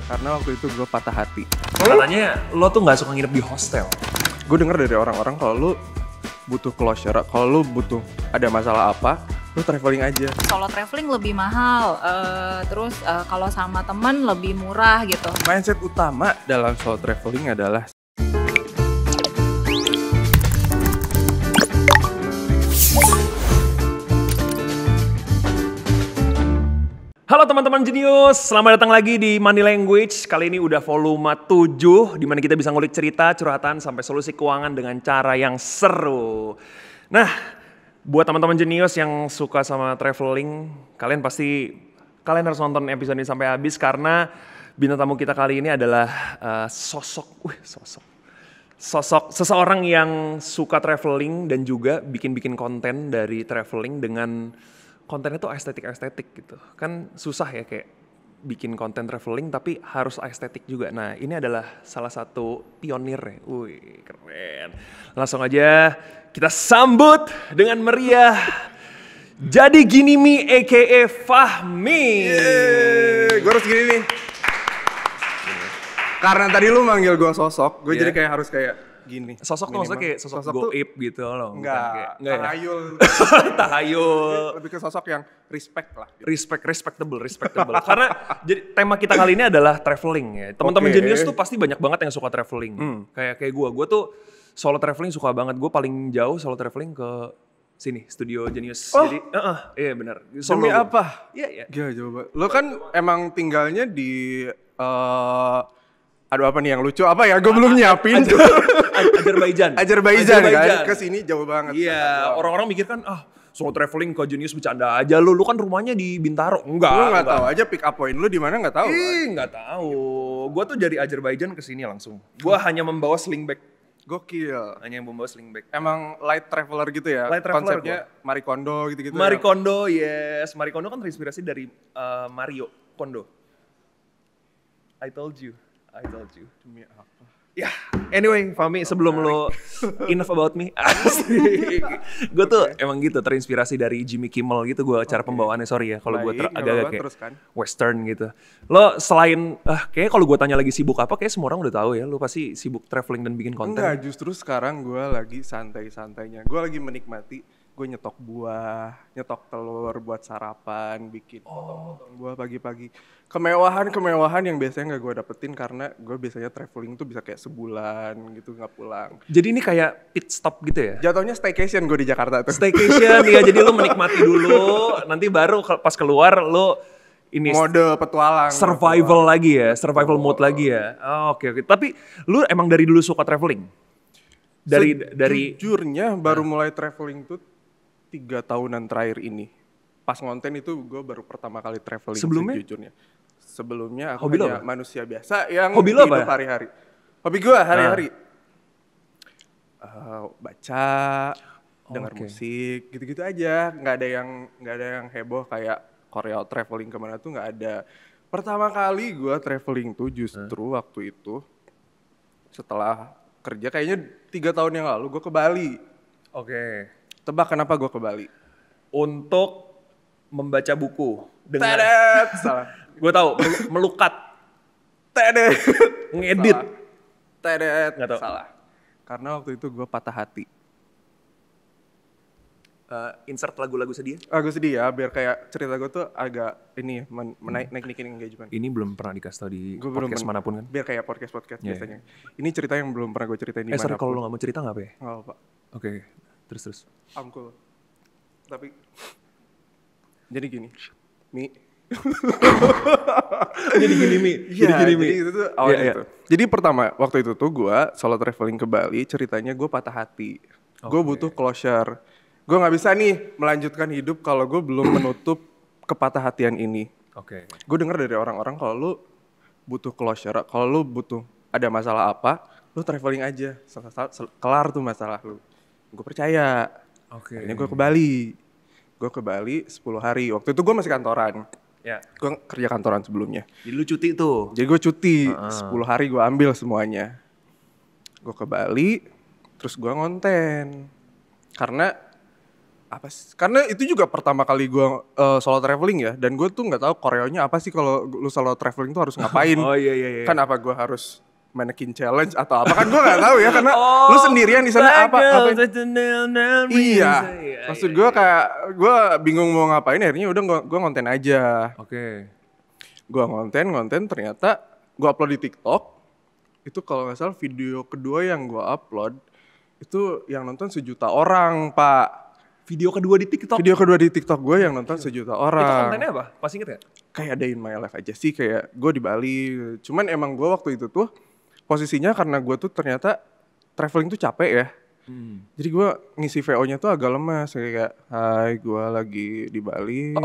Karena waktu itu gue patah hati. Katanya lo tuh nggak suka nginep di hostel. Gue denger dari orang-orang kalau lu butuh closure, kalau lu butuh ada masalah apa, lu traveling aja. Solo traveling lebih mahal, terus kalau sama temen lebih murah gitu. Mindset utama dalam solo traveling adalah Halo teman-teman jenius, selamat datang lagi di Money Language. Kali ini udah volume 7, di mana kita bisa ngulik cerita, curhatan, sampai solusi keuangan dengan cara yang seru. Nah, buat teman-teman jenius yang suka sama traveling, kalian harus nonton episode ini sampai habis karena bintang tamu kita kali ini adalah sosok seseorang yang suka traveling dan juga bikin konten dari traveling dengan kontennya tuh estetik gitu. Kan susah ya kayak bikin konten traveling tapi harus estetik juga. Nah ini adalah salah satu pionir ya. Wih keren. Langsung aja kita sambut dengan meriah. Jadi gini Mi aka Fahmi. gue harus gini nih. Karena tadi lu manggil gue sosok, gue jadi kayak harus kayak gini. Sosok tuh maksudnya kayak sosok goib gitu loh. Enggak ya? Tahayul. Lebih ke sosok yang respect lah. Gitu. Respectable. Karena jadi tema kita kali ini adalah traveling ya. Teman-teman jenius tuh pasti banyak banget yang suka traveling. Kayak gue tuh solo traveling suka banget. Gue paling jauh solo traveling ke sini, Studio Genius. Oh. Jadi, iya benar. Demi apa? Iya. Gila coba. Lo kan emang tinggalnya di aduh apa nih yang lucu apa ya? Gue belum nyiapin. Azerbaijan kan. Kesini jauh banget. Iya, orang-orang mikir kan solo traveling ke Genius bercanda aja lu kan rumahnya di Bintaro. Enggak. Lu nggak tahu aja pick up point lu di mana nggak tahu. Nggak tahu. Gua tuh dari Azerbaijan ke sini langsung. Gua hanya membawa sling bag. Gokil. Hanya membawa sling bag. Emang light traveler gitu ya? Light traveler konsepnya Marie Kondo gitu-gitu. Marie Kondo, yes. Marie Kondo kan terinspirasi dari Mario Kondo. I told you. Demi apa? Ya, anyway, Fahmi, sebelum lo enough about me, gue tuh emang gitu terinspirasi dari Jimmy Kimmel gitu gue cara pembawaannya, sorry ya kalau gue agak-agak kayak western gitu. Lo selain, kayak kalau gue tanya lagi sibuk apa, kayak semua orang udah tahu ya, lo pasti sibuk traveling dan bikin konten. Enggak, justru sekarang gue lagi santai-santainya. Gue lagi menikmati, gue nyetok buah, nyetok telur buat sarapan, bikin potong buah pagi-pagi. Kemewahan yang biasanya gak gue dapetin karena gue biasanya traveling tuh bisa kayak sebulan gitu gak pulang. Jadi ini kayak pit stop gitu ya? Jatuhnya staycation gue di Jakarta tuh. Staycation ya, jadi lo menikmati dulu, nanti baru pas keluar lo ini mode petualang. Survival lagi ya, survival mode lagi ya. Oke. Tapi lu emang dari dulu suka traveling? Dari Sejujurnya baru mulai traveling tuh 3 tahunan terakhir ini. Pas ngonten itu gue baru pertama kali traveling. Sebelumnya aku hanya manusia biasa yang hidup hari-hari. Hobi gue hari-hari baca, dengar musik, gitu-gitu aja. Nggak ada yang heboh kayak Korea traveling kemana tuh nggak ada. Pertama kali gue traveling tuh justru waktu itu setelah kerja kayaknya 3 tahun yang lalu gue ke Bali. Oke. Tebak kenapa gue ke Bali? Untuk membaca buku dengan salah. Gue tahu melukat. Ngedit. Salah. Karena waktu itu gue patah hati. Insert lagu-lagu sedih. Lagu sedih ya, biar kayak cerita gue tuh agak ini naikin engagement. Ini belum pernah dikasih tau di podcast manapun kan? Biar kayak podcast biasanya. Ini cerita yang belum pernah gue ceritain di mana. Sorry kalau lo gak mau cerita gak apa ya? Gak apa. Oke, terus. I'm cool. Tapi jadi gini, Mi. Jadi gini Mi. Jadi itu tuh awalnya itu. Jadi pertama waktu itu tuh gue solo traveling ke Bali, ceritanya gue patah hati. Gue butuh closure. Gue nggak bisa nih melanjutkan hidup kalau gue belum menutup kepatah hatian ini. Oke. Gue dengar dari orang-orang kalau lu butuh closure, kalau lu butuh ada masalah apa, lu traveling aja. Kelar tuh masalah lu. Gue percaya. Oke. Akhirnya gue ke Bali. Gue ke Bali 10 hari. Waktu itu gue masih kantoran. Ya. Gue kerja kantoran sebelumnya. Jadi lu cuti tuh? Jadi gue cuti, 10 hari gue ambil semuanya. Gue ke Bali, terus gue ngonten. Karena apa sih? Karena itu juga pertama kali gue solo traveling ya, dan gue tuh nggak tahu koreonya apa sih kalau lu solo traveling tuh harus ngapain. Oh iya. Kan apa gue harus mannequin challenge atau apa, kan gue nggak tahu ya, karena lu sendirian di sana apa. Iya, maksud gue kayak gue bingung mau ngapain, akhirnya udah gue ngonten aja. Oke. Gue ngonten ternyata gue upload di TikTok. Itu kalau nggak salah video kedua yang gue upload itu yang nonton 1 juta orang, Pak. Video kedua di TikTok? Video kedua di TikTok gue yang nonton 1 juta orang. Itu kontennya apa? Masih inget gak? Kayak day in my life aja sih, kayak gue di Bali. Cuman emang gue waktu itu tuh posisinya karena gue tuh ternyata traveling tuh capek ya. Jadi gue ngisi VO-nya tuh agak lemas, kayak hai gue lagi di Bali.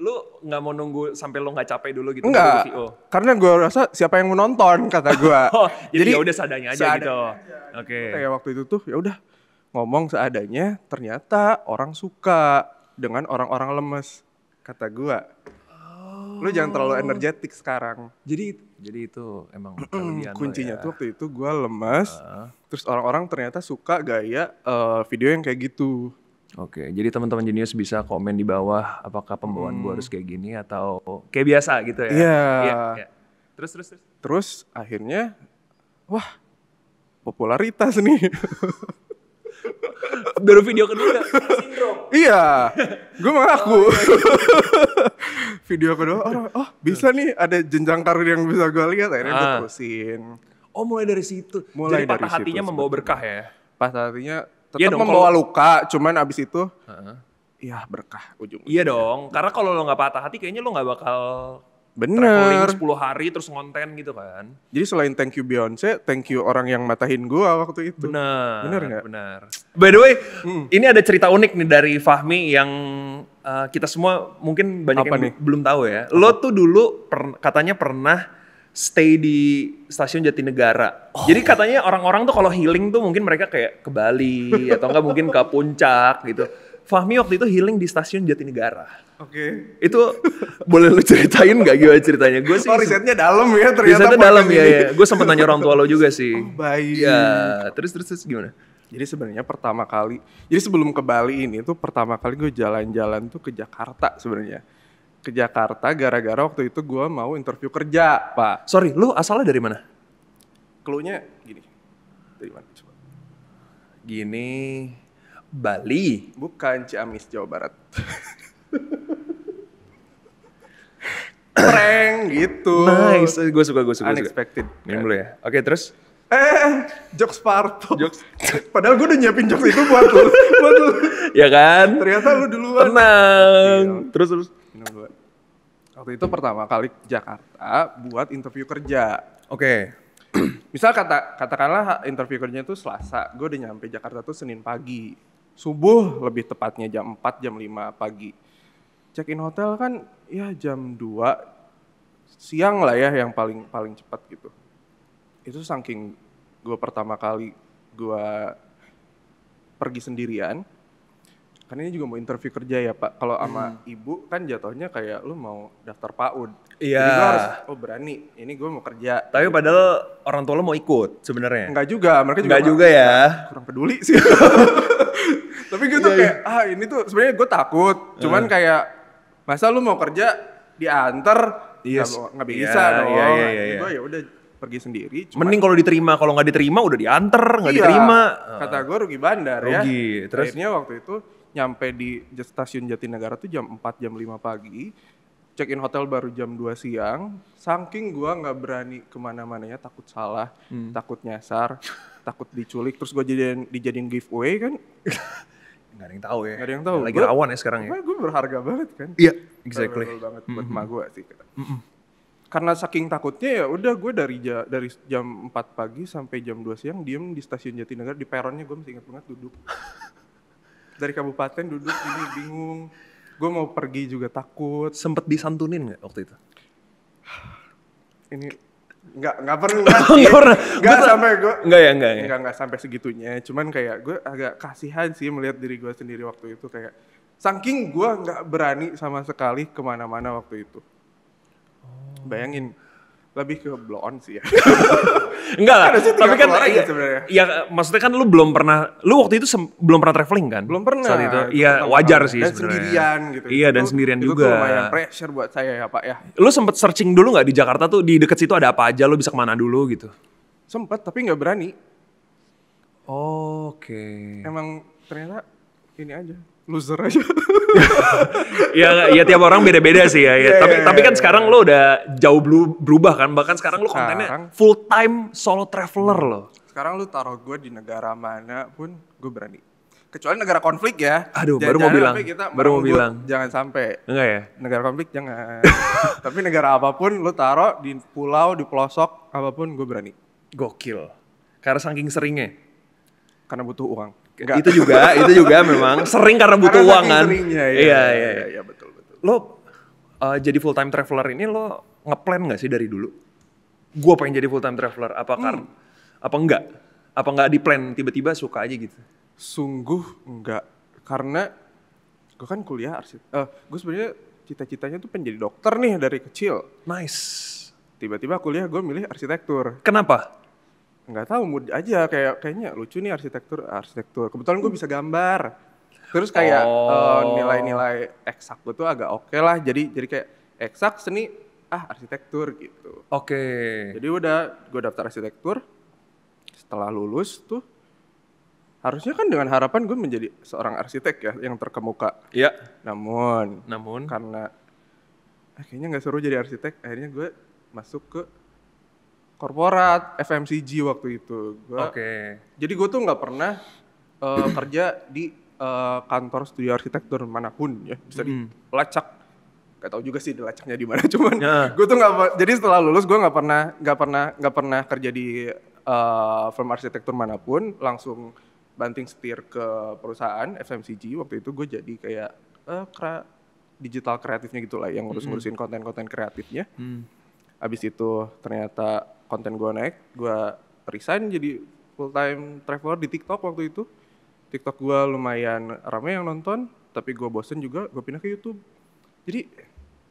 Lu nggak mau nunggu sampai lu nggak capek dulu gitu? Enggak, karena gue rasa siapa yang mau nonton kata gue. Jadi ya udah seadanya aja gitu. Oke. Kayak waktu itu tuh ya udah ngomong seadanya, ternyata orang suka dengan orang-orang lemes kata gue. Lu jangan terlalu energetik sekarang. Jadi itu emang kelebihan kuncinya lo ya. tuh waktu itu gue lemes, terus orang-orang ternyata suka gaya video yang kayak gitu. Oke, jadi teman-teman Genius bisa komen di bawah apakah pembawaan gue harus kayak gini atau kayak biasa gitu ya. Iya. Terus akhirnya wah, popularitas nih. Baru video kedua sindrom. Iya, gue mengaku. Video kedua orang, bisa nih ada jenjang karir yang bisa gue lihat, akhirnya gue terusin. Oh, mulai dari situ. Mulai jadi dari patah hatinya situ, membawa berkah ya. Patah hatinya tetap Iya dong, membawa luka, cuman abis itu ya berkah ujung-ujungnya. Iya dong, karena kalau lo nggak patah hati kayaknya lo nggak bakal bener traveling 10 hari terus ngonten gitu kan. Jadi selain thank you Beyonce, thank you orang yang matahin gua waktu itu. Bener nggak? Bener. By the way, ini ada cerita unik nih dari Fahmi yang kita semua mungkin banyak Apa yang nih? belum tahu ya. Lo tuh dulu katanya pernah stay di stasiun Jatinegara. Jadi katanya orang-orang tuh kalau healing tuh mungkin mereka kayak ke Bali atau enggak mungkin ke puncak gitu. Fahmi waktu itu healing di stasiun Jatinegara. Oke. Itu boleh lu ceritain gak gimana ceritanya? Gue sih risetnya dalam ya ternyata. risetnya dalam ya. Gue sempet nanya orang tua lo juga sih. Baik. Ya, terus gimana? Jadi sebenarnya pertama kali, jadi sebelum ke Bali ini tuh pertama kali gue jalan-jalan tuh ke Jakarta sebenarnya. Ke Jakarta gara-gara waktu itu gue mau interview kerja, Pak. Sorry, lu asalnya dari mana? Cluenya gini. Dari mana coba? Gini, Bali. Bukan, Ciamis, Jawa Barat. Prank gitu. Nice, gue suka. Unexpected. Minum dulu ya. Oke, terus? Jokes Parto. Padahal gue udah nyiapin jokes itu buat lu. Ya kan? Ternyata lu duluan. Tenang. Terus. Minum dulu. Waktu itu pertama kali ke Jakarta buat interview kerja. Oke. Misal katakanlah interview kerjanya tuh Selasa, gue udah nyampe Jakarta tuh Senin pagi. Subuh lebih tepatnya jam 4, jam 5 pagi. Check-in hotel kan ya jam 2 siang lah ya yang paling cepat gitu. Itu saking gue pertama kali gue pergi sendirian. Kan ini juga mau interview kerja ya Pak. Kalau sama ibu kan jatuhnya kayak lu mau daftar PAUD. Iya. Jadi gue harus, berani. Ini gue mau kerja. Tapi padahal orang tua lo mau ikut sebenarnya. Enggak juga, mereka juga. Enggak juga ya. Kurang peduli sih. Tapi gue tuh kayak, ini tuh sebenarnya gue takut. Cuman kayak, masa lu mau kerja diantar? Nggak bisa dong. Iya. Gue ya udah pergi sendiri. Mending kalau diterima, kalau nggak diterima udah diantar, nggak diterima. Kata gue rugi bandar ya. Rugi. Terus? Akhirnya waktu itu nyampe di stasiun Jatinegara tuh jam 4, jam 5 pagi. Check-in hotel baru jam 2 siang. Saking gue nggak berani kemana-mananya, takut salah, takut nyasar, takut diculik. Terus gue dijadiin giveaway kan. Nggak ada yang tahu ya. Nggak ada yang tahu. Lagi rawan ya sekarang ya. Gue berharga banget kan. Iya, exactly. Berharga banget buat emak gue sih. Karena saking takutnya ya udah gue dari jam 4 pagi sampai jam 2 siang diem di stasiun Jatinegara, di peronnya gue masih ingat banget duduk. Dari kabupaten duduk ini bingung. Gue mau pergi juga takut. Sempet disantunin nggak waktu itu? Ini nggak pernah. Nggak sampai segitunya. Cuman kayak gue agak kasihan sih melihat diri gue sendiri waktu itu, kayak saking gue nggak berani sama sekali kemana-mana waktu itu. Bayangin Lebih ke blow on sih ya. Enggak lah, tapi kan sebenarnya. ya maksudnya kan lu waktu itu belum pernah traveling kan? Belum pernah. Saat itu, iya wajar sih dan sebenarnya. Sendirian gitu. Iya dan sendirian itu juga. Itu lumayan pressure buat saya ya Pak ya. Lu sempet searching dulu nggak di Jakarta tuh di deket situ ada apa aja, lu bisa kemana dulu gitu? Sempet tapi nggak berani. Oke. Emang ternyata ini aja. Loser aja. ya tiap orang beda-beda sih ya. Tapi kan sekarang lo udah jauh berubah kan. Bahkan sekarang lo kontennya full time solo traveler lo. Sekarang lu taruh gue di negara mana pun gue berani. Kecuali negara konflik ya. Aduh, baru mau bilang. Jangan sampai. Enggak ya? Negara konflik jangan. Tapi negara apapun lu taruh di pulau, di pelosok apapun gue berani. Gokil. Karena saking seringnya. Karena butuh uang. Enggak. Itu juga memang sering karena butuh uang kan. Iya betul. Lo jadi full time traveler ini lo ngeplan nggak sih dari dulu? Gue pengen jadi full time traveler. Apa enggak? Apa enggak di plan tiba-tiba suka aja gitu? Sungguh enggak. Karena gue kan kuliah gue sebenarnya cita-citanya tuh pengen jadi dokter nih dari kecil. Nice. Tiba-tiba kuliah gue milih arsitektur. Kenapa? Nggak tahu, mood aja, kayaknya lucu nih arsitektur. Kebetulan gue bisa gambar. Terus kayak nilai-nilai eksak gue tuh agak oke lah. Jadi kayak eksak, seni, arsitektur gitu. Oke. Jadi udah gue daftar arsitektur. Setelah lulus tuh harusnya kan dengan harapan gue menjadi seorang arsitek ya yang terkemuka. Iya. Namun karena kayaknya nggak seru jadi arsitek, akhirnya gue masuk ke korporat, FMCG waktu itu. Jadi gue tuh nggak pernah kerja di kantor studio arsitektur manapun ya, bisa dilacak. Gak tau juga sih dilacaknya di mana, cuman gue tuh nggak. Jadi setelah lulus gue nggak pernah kerja di firm arsitektur manapun, langsung banting setir ke perusahaan FMCG. Waktu itu gue jadi kayak digital kreatifnya gitu lah, yang ngurusin konten-konten kreatifnya. Abis itu ternyata konten gue naik, gue resign jadi full time traveler di TikTok waktu itu. TikTok gue lumayan ramai yang nonton, tapi gue bosen juga, gue pindah ke YouTube. Jadi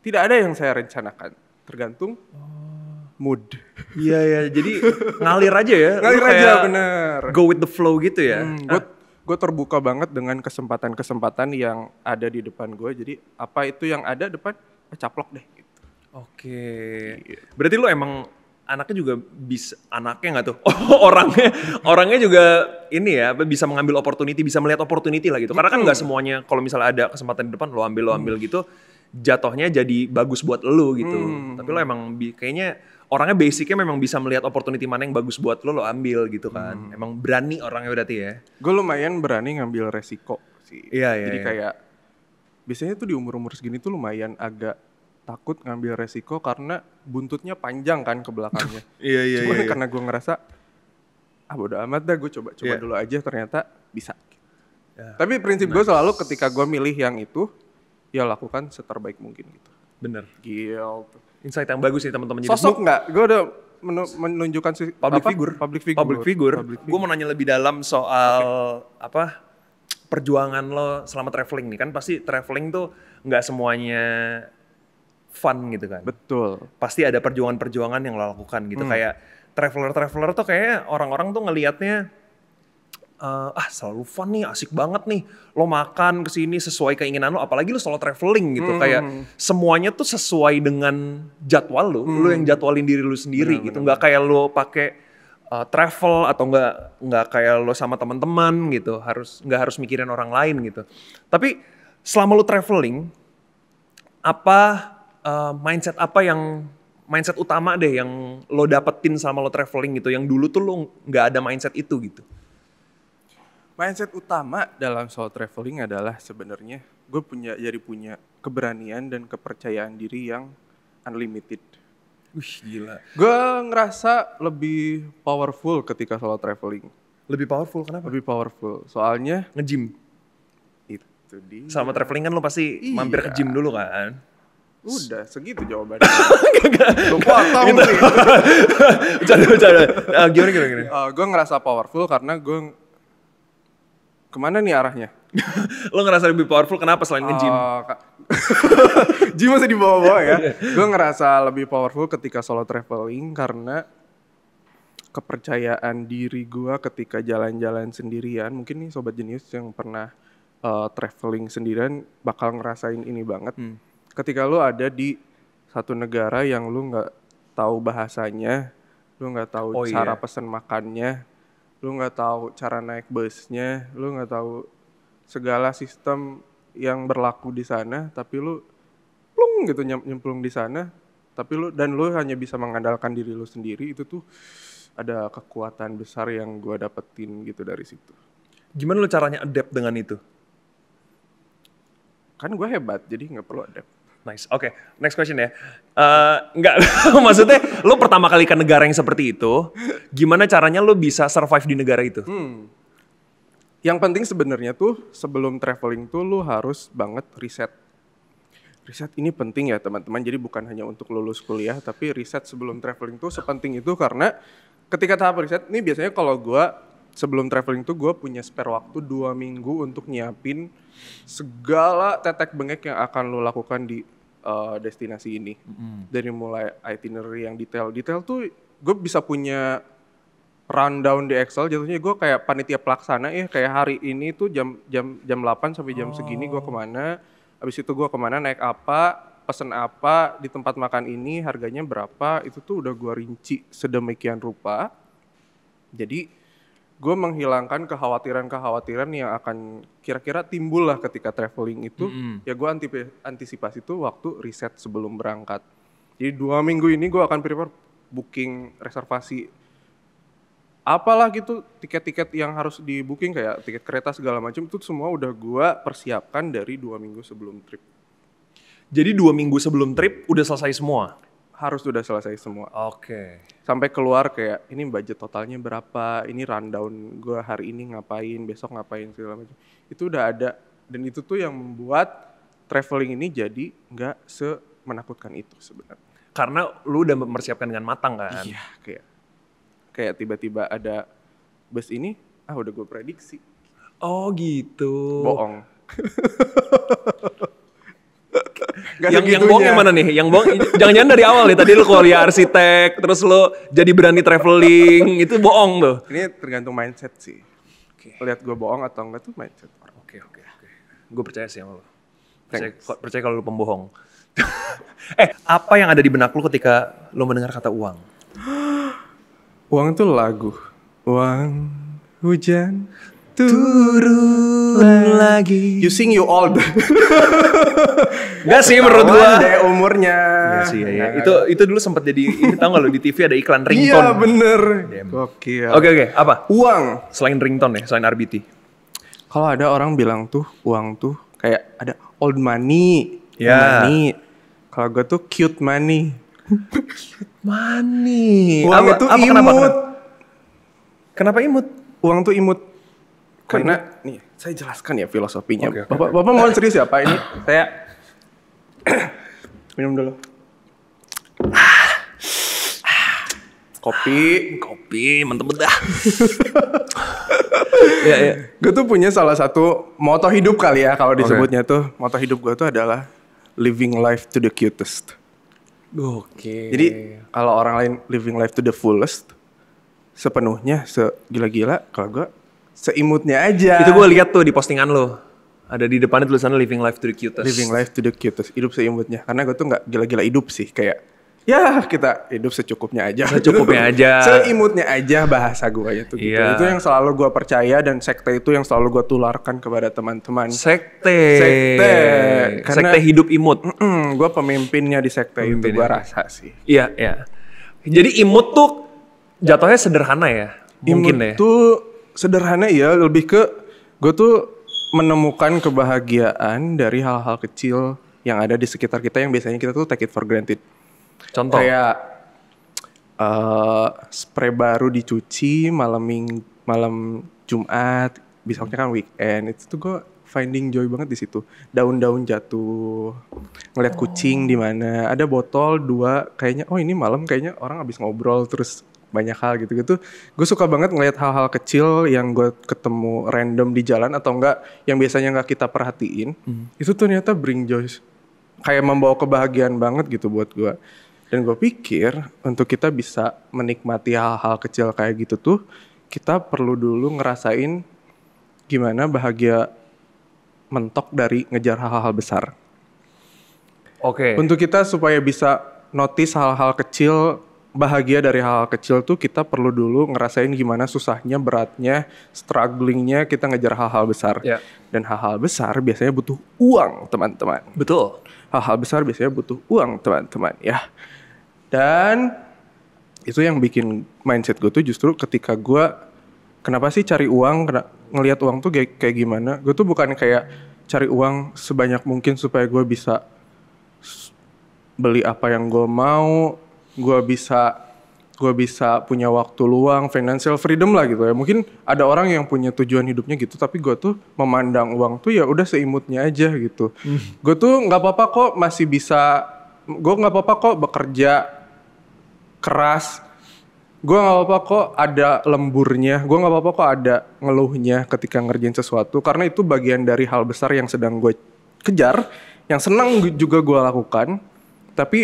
tidak ada yang saya rencanakan, tergantung mood. Iya, jadi ngalir aja ya. Ngalir aja, bener. Go with the flow gitu ya. Gue terbuka banget dengan kesempatan-kesempatan yang ada di depan gue. Jadi apa itu yang ada depan, caplok deh. Oke. Berarti lo emang anaknya juga bisa, anaknya nggak tuh? Orangnya juga ini ya, bisa mengambil opportunity, bisa melihat opportunity lah gitu. Karena kan nggak semuanya kalau misalnya ada kesempatan di depan lo ambil gitu, jatohnya jadi bagus buat lo gitu. Tapi lo emang kayaknya orangnya basicnya memang bisa melihat opportunity mana yang bagus buat lo ambil gitu kan. Emang berani orangnya berarti ya. Gue lumayan berani ngambil resiko sih. Iya. Jadi kayak biasanya tuh di umur-umur segini tuh lumayan agak takut ngambil resiko karena buntutnya panjang kan ke belakangnya. Iya. Cuma karena gue ngerasa bodo amat dah, gue coba dulu aja, ternyata bisa. Ya. Tapi prinsip gue selalu ketika gue milih yang itu, ya lakukan seterbaik mungkin gitu. Bener. Gitu. Insight yang bagus nih teman-teman. Sosok nggak? Gue udah menunjukkan public figure. Gue mau nanya lebih dalam soal perjuangan lo selama traveling nih. Kan pasti traveling tuh nggak semuanya fun gitu kan. Betul. Pasti ada perjuangan-perjuangan yang lo lakukan gitu. Kayak traveler tuh kayak orang-orang tuh ngelihatnya selalu fun nih, asik banget nih. Lo makan kesini sesuai keinginan lo, apalagi lo solo traveling gitu. Kayak semuanya tuh sesuai dengan jadwal lo. Lo yang jadwalin diri lo sendiri gitu. Nggak kayak lo pakai travel atau nggak kayak lo sama teman-teman gitu. Nggak harus mikirin orang lain gitu. Tapi selama lo traveling, mindset utama deh yang lo dapetin sama lo traveling gitu, yang dulu tuh lo nggak ada mindset itu gitu? Mindset utama dalam solo traveling adalah sebenarnya gue punya keberanian dan kepercayaan diri yang unlimited. Wih, gila. Gue ngerasa lebih powerful ketika solo traveling. Lebih powerful kenapa? Lebih powerful, soalnya nge-gym. Itu dia. Sama traveling kan lo pasti mampir ke gym dulu kan? Udah, segitu jawabannya. Lu potong sih. Bercanda. Gimana? Gue ngerasa powerful karena gue... Kemana nih arahnya? Lo ngerasa lebih powerful kenapa selain nge-gym? Ji masih di bawah-bawah ya. Gue ngerasa lebih powerful ketika solo traveling karena kepercayaan diri gue ketika jalan-jalan sendirian. Mungkin nih Sobat Jenius yang pernah traveling sendirian bakal ngerasain ini banget. Ketika lu ada di satu negara yang lu nggak tahu bahasanya, lu nggak tahu cara pesen makannya, lu nggak tahu cara naik busnya, lu nggak tahu segala sistem yang berlaku di sana, tapi lu plung gitu nyemplung di sana, tapi lu hanya bisa mengandalkan diri lu sendiri. Itu tuh ada kekuatan besar yang gue dapetin gitu dari situ. Gimana lu caranya adapt dengan itu? Kan gue hebat, jadi nggak perlu adapt. Nice, oke. Next question ya. Enggak, maksudnya lu pertama kali ke negara yang seperti itu, gimana caranya lu bisa survive di negara itu? Yang penting sebenarnya tuh sebelum traveling tuh lu harus banget riset. Riset ini penting ya teman-teman, jadi bukan hanya untuk lulus kuliah, tapi riset sebelum traveling tuh sepenting itu karena ketika tahap riset, ini biasanya kalau gue sebelum traveling tuh gue punya spare waktu 2 minggu untuk nyiapin segala tetek bengek yang akan lu lakukan di destinasi ini. Dari mulai itinerary yang detail tuh gue bisa punya rundown di Excel, jatuhnya gue kayak panitia pelaksana ya, kayak hari ini tuh jam 8 sampai jam segini gue kemana, habis itu gue kemana, naik apa, pesen apa, di tempat makan ini harganya berapa, itu tuh udah gue rinci sedemikian rupa. Jadi gue menghilangkan kekhawatiran yang akan kira-kira timbul lah ketika traveling itu. Ya gue antisipasi itu waktu riset sebelum berangkat. Jadi 2 minggu ini gue akan prepare booking reservasi apalah gitu, tiket-tiket yang harus di booking kayak tiket kereta segala macam itu semua udah gue persiapkan dari 2 minggu sebelum trip. Jadi 2 minggu sebelum trip udah selesai semua? Harus udah selesai semua. Oke. Sampai keluar kayak ini budget totalnya berapa, ini rundown gue hari ini ngapain, besok ngapain segala macam. Itu udah ada, dan itu tuh yang membuat traveling ini jadi nggak semenakutkan itu sebenarnya. Karena lu udah mempersiapkan dengan matang kan? Iya, kayak tiba-tiba ada bus ini, udah gue prediksi. Oh gitu. Bohong. Yang bohong yang mana nih? Yang bohong jangan-jangan dari awal ya, tadi lu kuliah arsitek, terus lu jadi berani traveling, itu bohong tuh. Ini tergantung mindset sih. Lihat gue bohong atau enggak tuh mindset orang. Oke. Gue percaya sih sama lu. Percaya kalau lu pembohong. Apa yang ada di benak lu ketika lu mendengar kata uang? Uang tuh lagu. Uang, hujan, turun lagi. You sing you old. Enggak sih menurut gua. Deh umurnya. Iya sih ya. Itu dulu sempat jadi ini, tau gak lu di TV ada iklan ringtone. Iya bener. Gokil. Oke, apa? Uang. Selain ringtone ya, selain RBT. Kalau ada orang bilang tuh uang tuh kayak ada old money. Ya. Money. Kalau gue tuh cute money. Money. Uang itu imut. Kenapa imut? Uang tuh imut. Karena nih, saya jelaskan ya filosofinya. Oke. Bapak mau serius ya Pak ini? Saya minum dulu. Kopi, mantep dah. Ya. Gue tuh punya salah satu moto hidup kali ya kalau disebutnya tuh. Moto hidup gue tuh adalah living life to the cutest. Oke. Jadi kalau orang lain living life to the fullest, sepenuhnya, segila-gila, kalau gue seimutnya aja. Itu gue lihat tuh di postingan lo. Ada di depannya tulisannya living life to the cutest. Living life to the cutest, hidup seimutnya. Karena gue tuh gak gila-gila hidup sih, kayak ya kita hidup secukupnya aja. Secukupnya aja. Seimutnya aja bahasa gue itu gitu. Iya. Itu yang selalu gue percaya dan sekte itu yang selalu gue tularkan kepada teman-teman. Sekte. Karena sekte hidup imut. Gue pemimpinnya di sekte itu, gue rasa sih. Iya. Jadi imut tuh jatuhnya sederhana ya? Mungkin imut ya? tuh sederhana ya, lebih ke gue tuh menemukan kebahagiaan dari hal-hal kecil yang ada di sekitar kita yang biasanya kita tuh take it for granted. Contoh? Kayak spray baru dicuci malam Jumat, besoknya kan weekend. Itu tuh gue finding joy banget di situ. Daun-daun jatuh, ngeliat kucing di mana, ada botol 2, kayaknya ini malam kayaknya orang habis ngobrol terus banyak hal gitu-gitu. Gue suka banget ngeliat hal-hal kecil yang gue ketemu random di jalan atau enggak yang biasanya enggak kita perhatiin. Itu ternyata bring joy kayak membawa kebahagiaan banget gitu buat gue. Dan gue pikir untuk kita bisa menikmati hal-hal kecil kayak gitu tuh, kita perlu dulu ngerasain gimana bahagia mentok dari ngejar hal-hal besar. Oke. Untuk kita supaya bisa notice hal-hal kecil, bahagia dari hal-hal kecil tuh kita perlu dulu ngerasain gimana susahnya, beratnya, strugglingnya kita ngejar hal-hal besar. Ya. Dan hal-hal besar biasanya butuh uang, teman-teman. Betul. Hal-hal besar biasanya butuh uang, teman-teman, ya. Dan itu yang bikin mindset gue tuh justru ketika gue, kenapa sih cari uang, ngelihat uang tuh kayak gimana. Gue tuh bukan kayak cari uang sebanyak mungkin supaya gue bisa beli apa yang gue mau, gue bisa punya waktu luang, financial freedom lah gitu ya. Mungkin ada orang yang punya tujuan hidupnya gitu, tapi gue tuh memandang uang tuh ya udah seimutnya aja gitu. Gue tuh nggak apa-apa kok masih bisa, gue nggak apa-apa kok bekerja keras, gue nggak apa-apa kok ada lemburnya, gue nggak apa-apa kok ada ngeluhnya ketika ngerjain sesuatu, karena itu bagian dari hal besar yang sedang gue kejar, yang senang juga gue lakukan. Tapi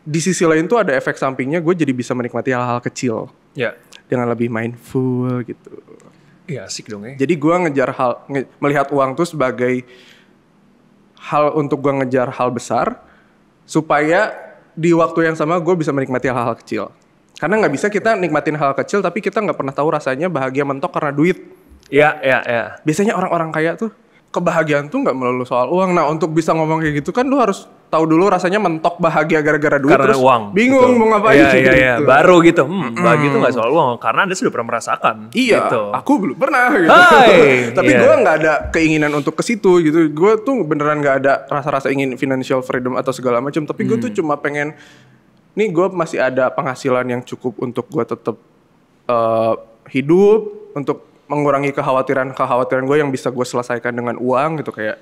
di sisi lain tuh ada efek sampingnya, gue jadi bisa menikmati hal-hal kecil Ya. dengan lebih mindful gitu. Iya asik dong ya. Jadi gue melihat uang tuh sebagai hal untuk gue ngejar hal besar, supaya di waktu yang sama gue bisa menikmati hal-hal kecil. Karena nggak bisa kita nikmatin hal kecil tapi kita nggak pernah tahu rasanya bahagia mentok karena duit. Iya. Biasanya orang-orang kaya tuh kebahagiaan tuh nggak melulu soal uang. Nah untuk bisa ngomong kayak gitu kan lu harus tahu dulu rasanya mentok bahagia gara-gara duit, Karena terus uang. bingung Betul. mau ngapain Iya. gitu. Baru gitu. Bahagia itu nggak soal uang karena Anda sudah pernah merasakan. Iya, Gitu. aku belum pernah gitu. Hai, Tapi iya. gue nggak ada keinginan untuk ke situ gitu. Gue tuh beneran nggak ada rasa-rasa ingin financial freedom atau segala macam. Tapi gue tuh cuma pengen, nih gue masih ada penghasilan yang cukup untuk gue tetap hidup, untuk mengurangi kekhawatiran gue yang bisa gue selesaikan dengan uang gitu, kayak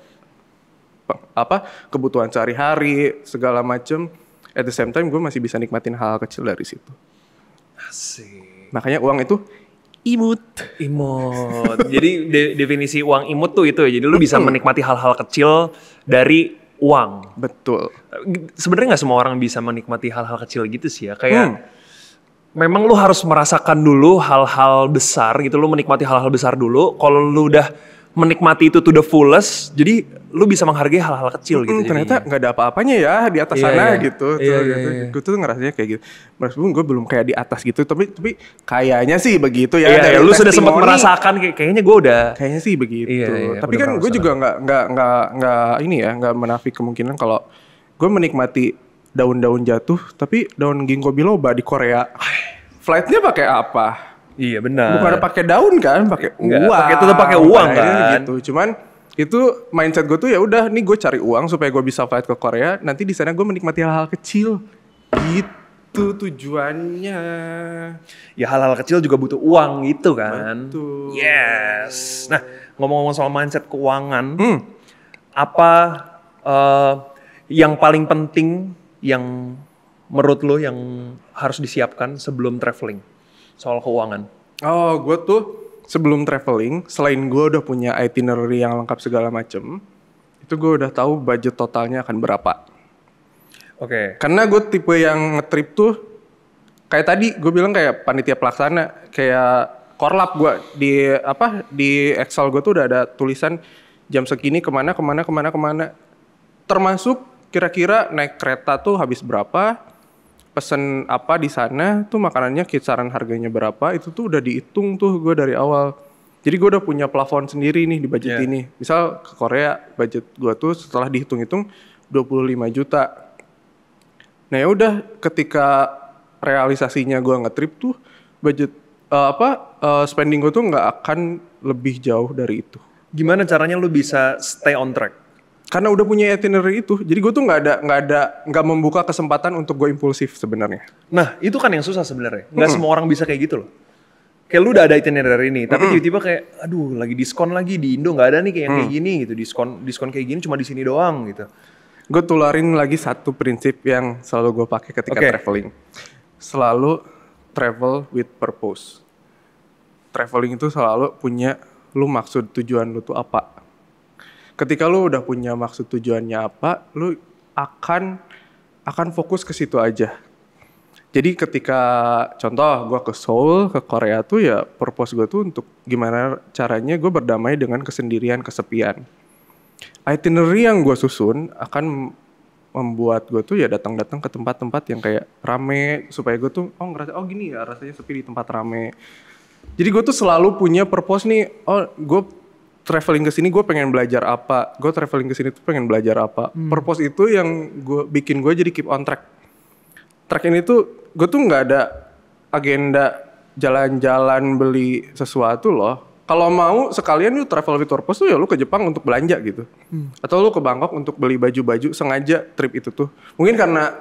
kebutuhan sehari-hari segala macem. At the same time gue masih bisa nikmatin hal kecil dari situ. Asik. Makanya uang itu imut. Jadi definisi uang imut tuh itu ya. Jadi lu bisa menikmati hal-hal kecil dari uang. Betul. Sebenarnya nggak semua orang bisa menikmati hal-hal kecil gitu sih ya. Kayak memang lu harus merasakan dulu hal-hal besar gitu. Lu menikmati hal-hal besar dulu. Kalau lu udah menikmati itu to the fullest, jadi lu bisa menghargai hal-hal kecil gitu. Ternyata nggak ada apa-apanya ya di atas sana gitu. Iya. Gue tuh ngerasanya kayak gitu. Meskipun gue belum kayak di atas gitu, tapi kayaknya sih begitu ya. Iya, dari lu sudah sempat testimoni, merasakan kayaknya gue udah. kayaknya sih begitu. Iya, Tapi kan gue juga nggak menafik kemungkinan kalau gue menikmati daun-daun jatuh, tapi daun ginkgo biloba di Korea, flightnya pakai apa? Iya benar. Bukan pakai daun kan, pakai uang. Tetap pakai uang kan. Gitu. Cuman itu mindset gue tuh ya udah, nih gue cari uang supaya gue bisa flight ke Korea. Nanti di sana gue menikmati hal-hal kecil. Gitu tujuannya. Ya hal-hal kecil juga butuh uang gitu kan. Betul. Yes. Nah ngomong-ngomong soal mindset keuangan, apa yang paling penting yang menurut lo yang harus disiapkan sebelum traveling soal keuangan? Oh, gue tuh sebelum traveling, selain gue udah punya itinerary yang lengkap segala macem, itu gue udah tahu budget totalnya akan berapa. Oke. Karena gue tipe yang ngetrip tuh, kayak tadi gue bilang kayak panitia pelaksana, kayak korlap gue di Excel gue tuh udah ada tulisan jam segini kemana. Termasuk kira-kira naik kereta tuh habis berapa, pesen apa di sana tuh makanannya kisaran harganya berapa, itu tuh udah dihitung tuh gue dari awal. Jadi gue udah punya plafon sendiri nih di budget ini. Misal ke Korea budget gue tuh setelah dihitung-hitung 25 juta. Nah ya udah ketika realisasinya gue ngetrip tuh budget spending gue tuh nggak akan lebih jauh dari itu. Gimana caranya lu bisa stay on track? Karena udah punya itinerary itu, jadi gue tuh nggak membuka kesempatan untuk gue impulsif sebenarnya. Nah itu kan yang susah sebenarnya. Nggak semua orang bisa kayak gitu loh. Kayak lu udah ada itinerary ini, tapi tiba-tiba kayak, aduh lagi diskon lagi di Indo nggak ada nih kayak yang kayak gini gitu, diskon kayak gini cuma di sini doang gitu. Gue tularin lagi satu prinsip yang selalu gue pakai ketika traveling. Selalu travel with purpose. Traveling itu selalu punya lu maksud tujuan lu tuh apa. Ketika lu udah punya maksud tujuannya apa, lu akan fokus ke situ aja. Jadi ketika contoh gue ke Seoul, ke Korea tuh ya purpose gue tuh untuk gimana caranya gue berdamai dengan kesendirian, kesepian. Itinerary yang gue susun akan membuat gue tuh ya datang-datang ke tempat-tempat yang kayak rame, supaya gue tuh ngerasa gini ya rasanya sepi di tempat rame. Jadi gue tuh selalu punya purpose nih, gue traveling ke sini gue pengen belajar apa, gue traveling ke sini tuh pengen belajar apa. Purpose itu yang bikin gue jadi keep on track. Track ini tuh gue tuh nggak ada agenda jalan-jalan beli sesuatu loh. Kalau mau sekalian lu travel with purpose tuh ya lu ke Jepang untuk belanja gitu. Atau lu ke Bangkok untuk beli baju-baju, sengaja trip itu tuh. Mungkin karena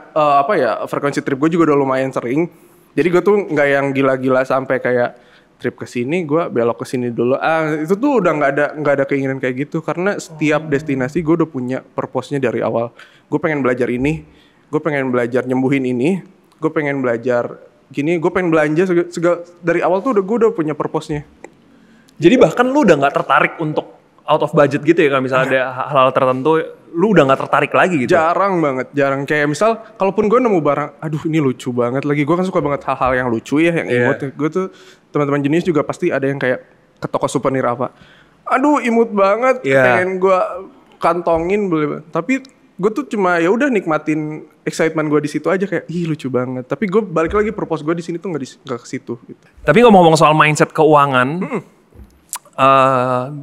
frekuensi trip gue juga udah lumayan sering. Jadi gue tuh nggak yang gila-gila sampai kayak trip ke sini gue belok ke sini dulu. Itu tuh udah nggak ada keinginan kayak gitu, karena setiap destinasi gue udah punya purpose-nya dari awal. Gue pengen belajar ini, gue pengen belajar nyembuhin ini, gue pengen belajar gini, gue pengen belanja segala dari awal tuh gue udah punya purpose-nya. Jadi bahkan lu udah nggak tertarik untuk out of budget gitu ya, kalau misalnya ada hal-hal tertentu, lu udah nggak tertarik lagi gitu? Jarang banget, jarang. Kayak misal, kalaupun gue nemu barang, aduh ini lucu banget lagi, gue kan suka banget hal-hal yang lucu ya, yang imut. Gue tuh, teman-teman jenis juga pasti ada yang kayak ke toko souvenir apa, aduh imut banget, pengen gue kantongin, tapi gue tuh cuma ya udah nikmatin excitement gue di situ aja, kayak ih lucu banget. Tapi gue balik lagi purpose gue di sini tuh nggak ke situ. Gitu. Tapi ngomong-ngomong soal mindset keuangan,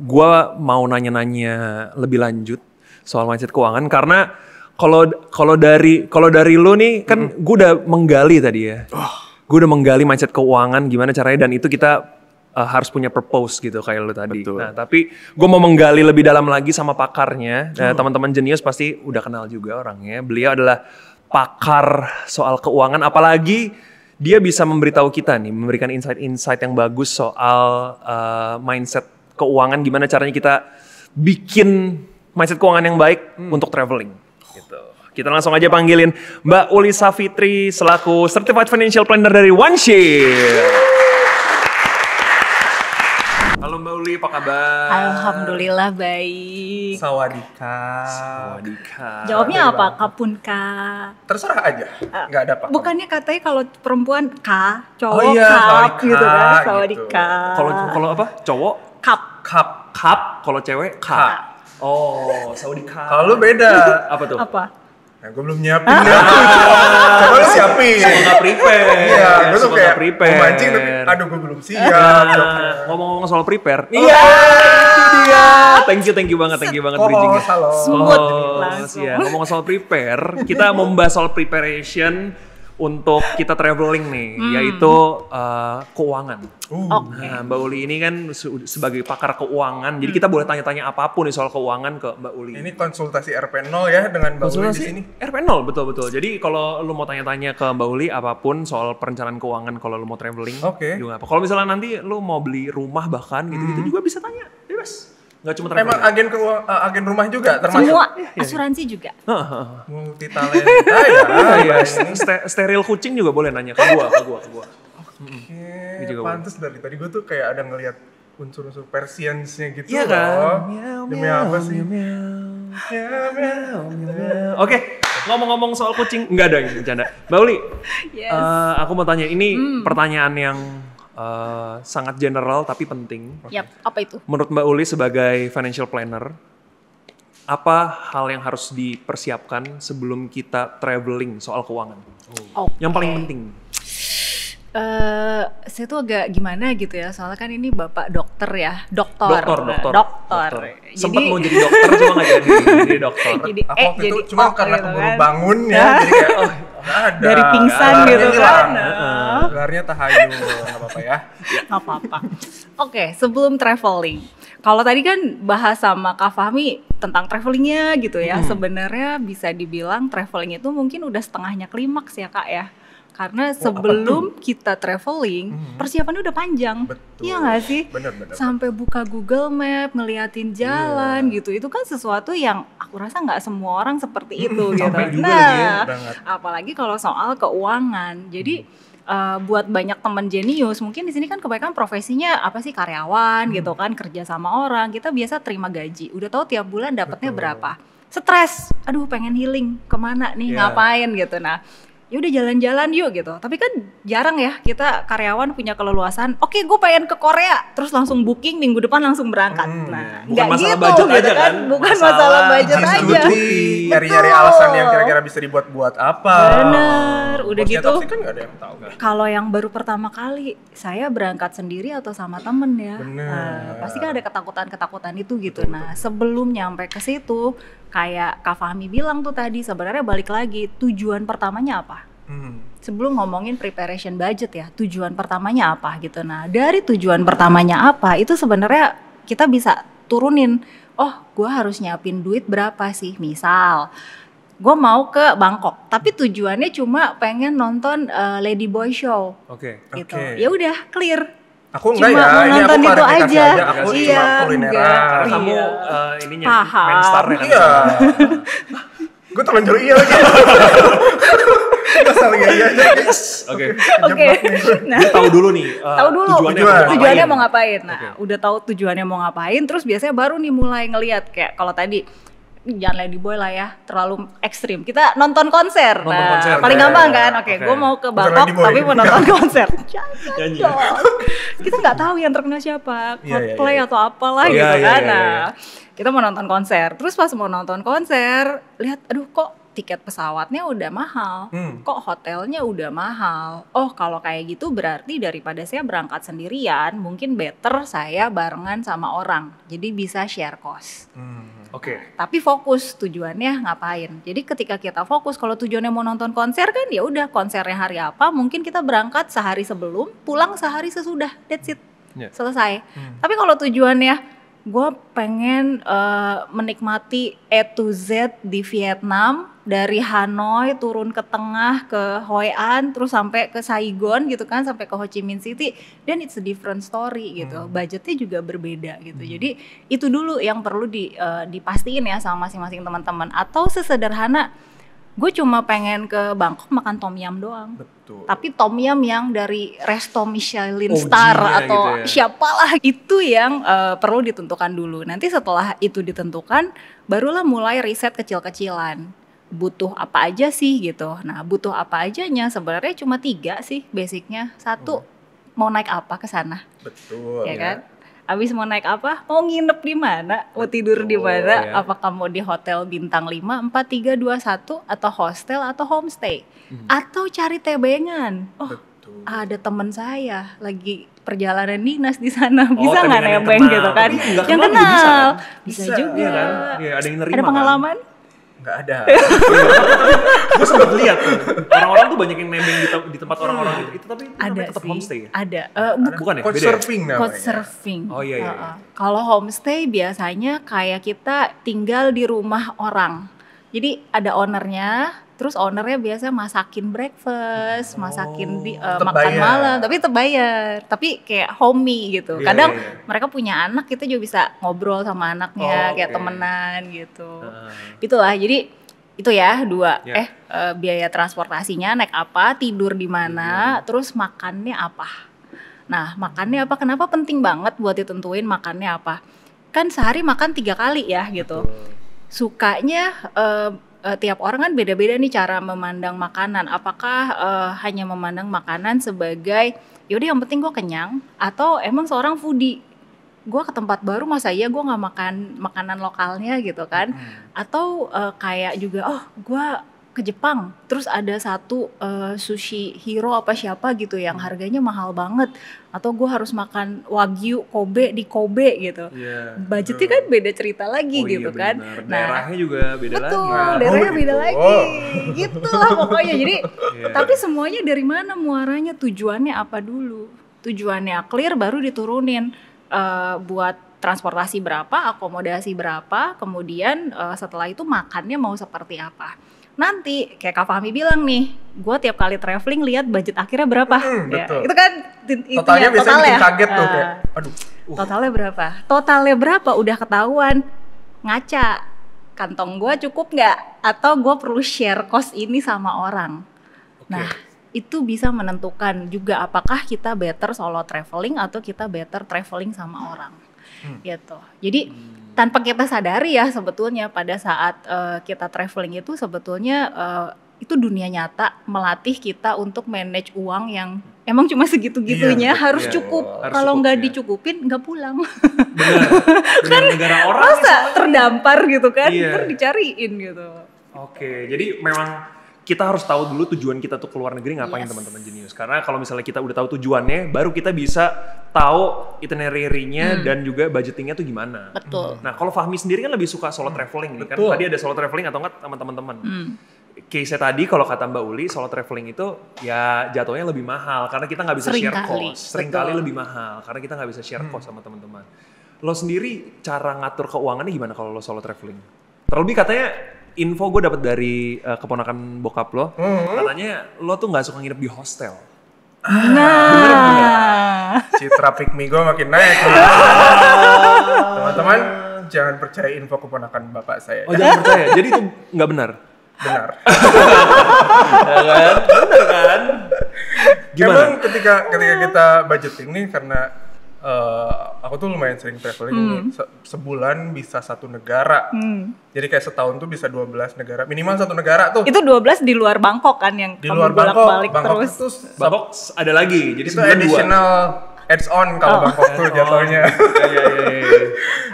gue mau nanya-nanya lebih lanjut soal mindset keuangan, karena kalau dari lu nih kan gue udah menggali tadi ya, gue udah menggali mindset keuangan gimana caranya, dan itu kita harus punya purpose gitu kayak lu tadi. Betul. Nah tapi gue mau menggali lebih dalam lagi sama pakarnya. Teman-teman Jenius pasti udah kenal juga orangnya. Beliau adalah pakar soal keuangan, apalagi dia bisa memberitahu kita nih, memberikan insight-insight yang bagus soal mindset keuangan, gimana caranya kita bikin mindset keuangan yang baik untuk traveling. Gitu. Kita langsung aja panggilin Mbak Uli Safitri selaku Certified Financial Planner dari OneShield. Halo Mbak Uli, apa kabar? Alhamdulillah baik. Sawadika. Jawabnya apa? Kapunka. Terserah aja, nggak ada apa-apa. Bukannya katanya kalau perempuan ka, cowok iya, kap gitu kan, gitu. sawadika. Kalau apa? Cowok? Kap. Kap. Kalau cewek? Ka. Oh, sawadika. Kalau lu beda. Apa tuh? Apa? Nah, gue belum nyiapin ya. Coba lu siapin. Suka nggak prepare. Iya, gue tuh kayak prepare. mau mancing tapi aduh gue belum siap. Ngomong-ngomong soal prepare. Iya, itu dia. Thank you banget bridgingnya. Halo. Smooth langsung. Ya, ngomong soal prepare, kita membahas soal preparation untuk kita traveling nih, yaitu keuangan. Nah, Mbak Uli ini kan sebagai pakar keuangan, jadi kita boleh tanya-tanya apapun nih soal keuangan ke Mbak Uli. Ini konsultasi RP0 ya dengan Mbak Uli di sini. RP0 betul. Jadi kalau lu mau tanya-tanya ke Mbak Uli apapun soal perencanaan keuangan kalau lu mau traveling, juga apa. Kalau misalnya nanti lu mau beli rumah bahkan gitu-gitu juga bisa tanya, bebas. Nggak cuma traveling. Emang agen rumah juga termasuk? Semua asuransi juga. Multi talenta ya. Steril kucing juga boleh nanya ke gua. Oke, pantes dari tadi gue tuh kayak ada ngelihat unsur-unsur Persians-nya gitu. Iya kan? Demi apa sih? Oke, ngomong-ngomong soal kucing, enggak ada yang bercanda. Mbak Uli, Yes. Aku mau tanya, ini pertanyaan yang sangat general tapi penting. Yap, apa itu? Menurut Mbak Uli sebagai financial planner, apa hal yang harus dipersiapkan sebelum kita traveling soal keuangan? Yang paling penting. Saya tuh agak gimana gitu ya, soalnya kan ini bapak dokter ya, dokter. Sempat mau jadi dokter cuma nggak jadi dokter. Jadi Aku jadi itu cuma karena gitu keburu kan. bangun ya, jadi kayak ada. Dari pingsan gitu kan. Gelarnya Tahayu, nggak apa-apa ya. Nggak apa-apa. Oke, sebelum traveling. Kalau tadi kan bahas sama Kak Fahmi tentang travelingnya gitu ya, sebenarnya bisa dibilang traveling itu mungkin udah setengahnya klimaks ya Kak ya. Karena sebelum kita traveling, persiapannya udah panjang. Betul. Iya nggak sih? Bener. Sampai buka Google Map, ngeliatin jalan gitu. Itu kan sesuatu yang aku rasa nggak semua orang seperti itu gitu. Sampai juga Nah, banget. apalagi kalau soal keuangan. Jadi buat banyak teman jenius, mungkin di sini kan kebanyakan profesinya apa sih, karyawan gitu kan, kerja sama orang, kita biasa terima gaji, udah tahu tiap bulan dapatnya berapa, stres, aduh pengen healing, kemana nih, ngapain gitu. Nah ya udah jalan-jalan yuk gitu, tapi kan jarang ya kita karyawan punya keleluasan, oke gue pengen ke Korea terus langsung booking minggu depan langsung berangkat. Nah bukan masalah gitu, budget gitu aja kan, bukan masalah budget aja, nyari-nyari alasan yang kira-kira bisa dibuat apa. Bener, udah gitu kan gak ada yang tahu kan. kalau yang baru pertama kali saya berangkat sendiri atau sama temen ya, pasti kan ada ketakutan itu gitu. Nah sebelum nyampe ke situ, kayak Kak Fahmi bilang tuh tadi, sebenarnya balik lagi tujuan pertamanya apa? Sebelum ngomongin preparation budget ya, tujuan pertamanya apa gitu. Nah dari tujuan pertamanya apa itu sebenarnya kita bisa turunin. Oh gue harus nyiapin duit berapa sih? Misal gue mau ke Bangkok, tapi tujuannya cuma pengen nonton Lady Boy Show. Gitu. Ya udah clear. Aku enggak cuma ya, mau ini nonton aku itu aja. Aku Iya, cuma kulineran. Karena kamu ininya main star-nya kan. Iya. Gue terlanjur iya lagi. Asal iya aja. Oke. Nah, dia tahu dulu nih. Tahu dulu tujuannya mau ngapain. Nah, udah tahu tujuannya mau ngapain, terus biasanya baru nih mulai ngelihat kayak kalau tadi jangan Lady Boy lah ya, terlalu ekstrim. Kita nonton konser. Paling gampang kan. Oke, gue mau ke Bangkok tapi mau nonton konser. Jangan dong. Kita nggak tahu yang terkenal siapa, Coldplay atau apalah gitu kan. Nah, kita mau nonton konser. Terus pas mau nonton konser, lihat, aduh kok tiket pesawatnya udah mahal, kok hotelnya udah mahal. Oh kalau kayak gitu berarti daripada saya berangkat sendirian, mungkin better saya barengan sama orang. Jadi bisa share cost. Tapi fokus tujuannya ngapain. Jadi ketika kita fokus, kalau tujuannya mau nonton konser kan ya udah konsernya hari apa, mungkin kita berangkat sehari sebelum, pulang sehari sesudah, that's it, selesai. Tapi kalau tujuannya gue pengen menikmati A to Z di Vietnam, dari Hanoi turun ke tengah ke Hoi An, terus sampai ke Saigon gitu kan, sampai ke Ho Chi Minh City, dan it's a different story gitu. Budgetnya juga berbeda gitu. Jadi itu dulu yang perlu dipastiin ya sama masing-masing teman-teman. Atau sesederhana gue cuma pengen ke Bangkok makan tom yum doang. Betul. Tapi tom yum yang dari resto Michelin star atau gitu ya, siapalah, itu yang perlu ditentukan dulu. Nanti setelah itu ditentukan, barulah mulai riset kecil-kecilan. Butuh apa aja sih gitu. Nah butuh apa ajanya sebenarnya cuma 3 sih basicnya. 1, mau naik apa ke sana. Betul. Ya kan? Abis mau naik apa? Mau nginep di mana? Mau tidur di mana? Apakah mau di hotel bintang 5, 4, 3, 2, 1 atau hostel atau homestay? Atau cari tebengan. Oh, ada teman saya lagi perjalanan dinas di sana. Bisa nggak nebeng gitu kan? Yang kenal. Bisa juga. Iya kan? Ya, ada yang nerima. Ada pengalaman? Nggak ada. Gue sempat lihat tuh, orang-orang tuh banyak yang nebeng di tempat orang-orang itu tapi ada tetap sih, homestay ya? ada. Bukan ya? Couchsurfing namanya. Couchsurfing. Oh iya. Kalau homestay biasanya kayak kita tinggal di rumah orang. Jadi ada ownernya, terus ownernya biasa masakin breakfast, masakin makan malam, tapi tetap bayar. Tapi kayak homey gitu. Kadang mereka punya anak, kita juga bisa ngobrol sama anaknya, kayak temenan gitu. Itulah, jadi itu ya 2. Biaya transportasinya naik apa, tidur di mana, terus makannya apa. Nah makannya apa, kenapa penting banget buat ditentuin makannya apa. Kan sehari makan 3 kali ya gitu. Sukanya tiap orang kan beda-beda nih cara memandang makanan. Apakah hanya memandang makanan sebagai yaudah yang penting gue kenyang, atau emang seorang foodie, gue ke tempat baru masa iya gue nggak makan makanan lokalnya gitu kan. Atau kayak juga gue ke Jepang terus ada satu sushi hero apa siapa gitu yang harganya mahal banget, atau gue harus makan wagyu Kobe di Kobe gitu. Budgetnya kan beda cerita lagi gitu kan. Daerahnya juga beda lagi. Betul, daerahnya beda lagi. Gitulah pokoknya. Jadi tapi semuanya dari mana muaranya, tujuannya apa dulu. Tujuannya clear baru diturunin buat transportasi berapa, akomodasi berapa, kemudian setelah itu makannya mau seperti apa. Nanti kayak Kak Fahmi bilang nih, gue tiap kali traveling lihat budget akhirnya berapa. Betul. Itu kan totalnya biasanya bikin kaget tuh kayak aduh. Totalnya berapa? Totalnya berapa udah ketahuan. Ngaca, kantong gue cukup nggak? Atau gue perlu share cost ini sama orang. Nah itu bisa menentukan juga apakah kita better solo traveling atau kita better traveling sama orang gitu. Jadi tanpa kita sadari ya sebetulnya pada saat kita traveling itu sebetulnya itu dunia nyata melatih kita untuk manage uang yang emang cuma segitu-gitunya, harus cukup. Kalau nggak dicukupin nggak pulang. Kan negara orang masa terdampar gitu kan, ntar dicariin gitu. Oke, jadi memang kita harus tahu dulu tujuan kita tuh ke luar negeri ngapain teman-teman Genius. Karena kalau misalnya kita udah tahu tujuannya, baru kita bisa tahu itinerary-nya dan juga budgetingnya tuh gimana. Betul. Nah kalau Fahmi sendiri kan lebih suka solo traveling nih kan. Tadi ada solo traveling atau enggak sama teman-teman. Case-nya tadi kalau kata Mbak Uli, solo traveling itu ya jatuhnya lebih mahal karena kita nggak bisa share cost. Seringkali lebih mahal karena kita nggak bisa share cost sama teman-teman. Lo sendiri cara ngatur keuangannya gimana kalau lo solo traveling? Terlebih katanya info gue dapat dari keponakan bokap lo, katanya lo tuh nggak suka nginep di hostel. Nah, Citra pick me gue makin naik. Teman-teman, jangan percaya info keponakan bapak saya. Oh jangan percaya, jadi itu nggak benar? Benar. Benar kan? Gimana? Emang ketika kita budgeting nih karena aku tuh lumayan sering traveling nih. Sebulan bisa 1 negara. Jadi kayak setahun tuh bisa 12 negara. Minimal 1 negara tuh. itu 12 di luar Bangkok kan yang Di kamu luar bolak-balik Bangkok terus. itu Bangkok ada lagi, jadi itu sebulan 2. additional adds-on kalau Bangkok tuh jatuhnya. Iya.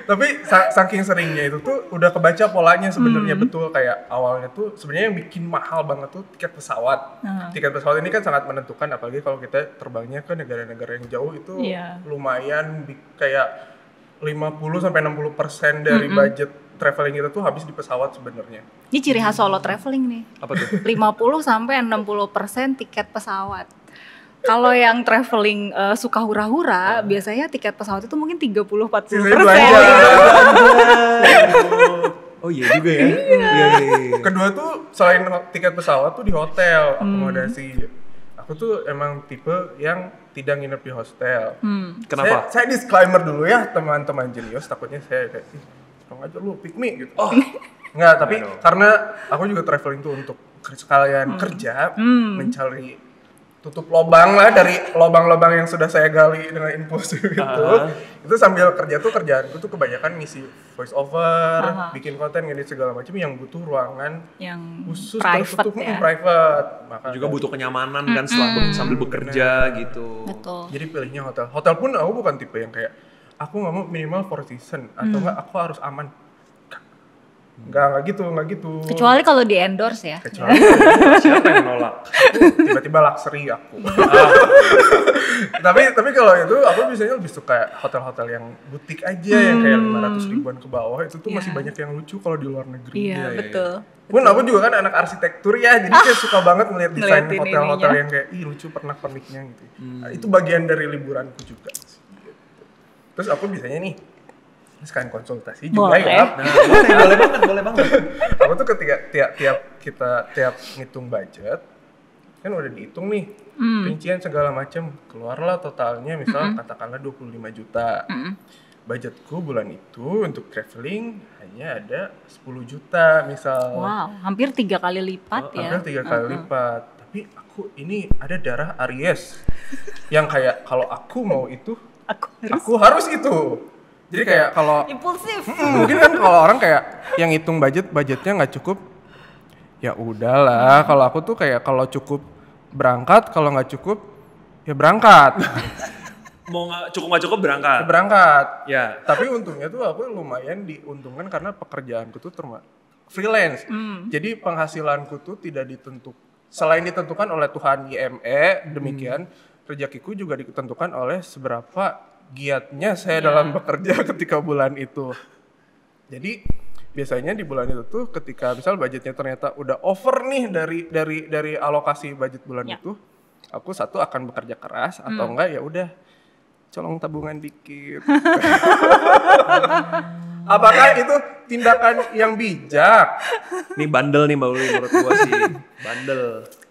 Tapi saking seringnya itu tuh udah kebaca polanya sebenarnya betul. Kayak awalnya tuh sebenarnya yang bikin mahal banget tuh tiket pesawat. Tiket pesawat ini kan sangat menentukan, apalagi kalau kita terbangnya ke negara-negara yang jauh itu lumayan kayak 50-60% dari budget traveling kita tuh habis di pesawat sebenarnya. Ini ciri khas solo traveling nih. Apa tuh? 50-60% tiket pesawat. Kalau yang traveling suka hura-hura, biasanya tiket pesawat itu mungkin 30-40%. Oh iya juga ya. Iya. Kedua tuh selain tiket pesawat tuh di hotel, akomodasi. Aku tuh emang tipe yang tidak nginep di hostel. Kenapa? Saya disclaimer dulu ya teman-teman Genius, takutnya saya kayak aja lu pick me gitu. Enggak, tapi karena aku juga traveling tuh untuk sekalian kerja, mencari tutup lobang lah dari lobang-lobang yang sudah saya gali dengan impulsif itu. Itu sambil kerja tuh kerjaanku tuh kebanyakan ngisi voice over, bikin konten ngedit segala macam yang butuh ruangan yang khusus private tertutup, ya. Private. Maka Juga butuh kenyamanan kan sambil bekerja gitu. Betul. jadi pilihnya hotel. Hotel pun aku bukan tipe yang kayak aku nggak mau minimal 4 season atau enggak aku harus aman. Enggak gitu. Kecuali kalau di endorse ya. Kecuali Siapa yang nolak? tiba-tiba luxury aku. tapi kalau itu aku biasanya lebih suka hotel-hotel yang butik aja yang kayak 500 ribuan ke bawah itu tuh masih banyak yang lucu kalau di luar negeri. Iya, betul. Pun aku juga kan anak arsitektur ya, jadi kayak suka banget ngeliat desain Ngeliatin hotel-hotel ininya. yang kayak lucu pernak-perniknya gitu. Nah, itu bagian dari liburanku juga. Gitu. Terus aku biasanya nih sekalian konsultasi juga Boleh. ya. Nah, boleh banget. Aku tuh ketika tiap ngitung budget kan udah dihitung nih rincian segala macam, keluarlah totalnya misal katakanlah 25 juta. Budgetku bulan itu untuk traveling hanya ada 10 juta misal. Wow, hampir 3 kali lipat ya. Hampir 3 kali lipat. Tapi aku ini ada darah Aries yang kayak kalau aku mau itu aku harus itu. Jadi kayak kalau Impulsif. mungkin kan kalau orang kayak yang hitung budgetnya nggak cukup, ya udahlah. Kalau aku tuh kayak kalau cukup berangkat, kalau nggak cukup ya berangkat. Mau nggak cukup berangkat. Berangkat. Ya. Tapi untungnya tuh aku lumayan diuntungkan karena pekerjaanku tuh freelance. Jadi penghasilanku tuh tidak ditentukan, selain ditentukan oleh Tuhan YME, demikian rezekiku juga ditentukan oleh seberapa giatnya saya dalam bekerja ketika bulan itu. Jadi biasanya di bulan itu tuh ketika misal budgetnya ternyata udah over nih dari alokasi budget bulan itu, aku satu akan bekerja keras atau enggak ya udah colong tabungan dikit. Apakah itu tindakan yang bijak? Ini bandel nih Mbak Uli menurut gua sih. Bandel.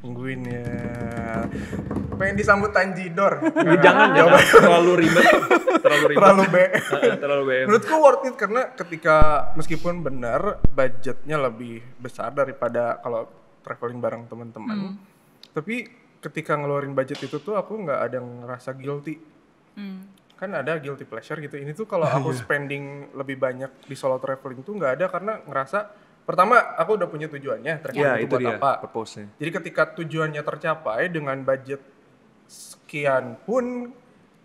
Tungguin ya. Pengen disambut Tanjidor. Jangan terlalu ribet. Terlalu Terlalu BM. Menurutku worth it karena ketika meskipun benar budgetnya lebih besar daripada kalau traveling bareng teman-teman, tapi ketika ngeluarin budget itu tuh aku nggak ada ngerasa guilty. Kan ada guilty pleasure gitu. Ini tuh kalau aku spending lebih banyak di solo traveling tuh nggak ada karena ngerasa pertama aku udah punya tujuannya traveling itu buat apa. Purpose-nya. Jadi ketika tujuannya tercapai dengan budget sekian pun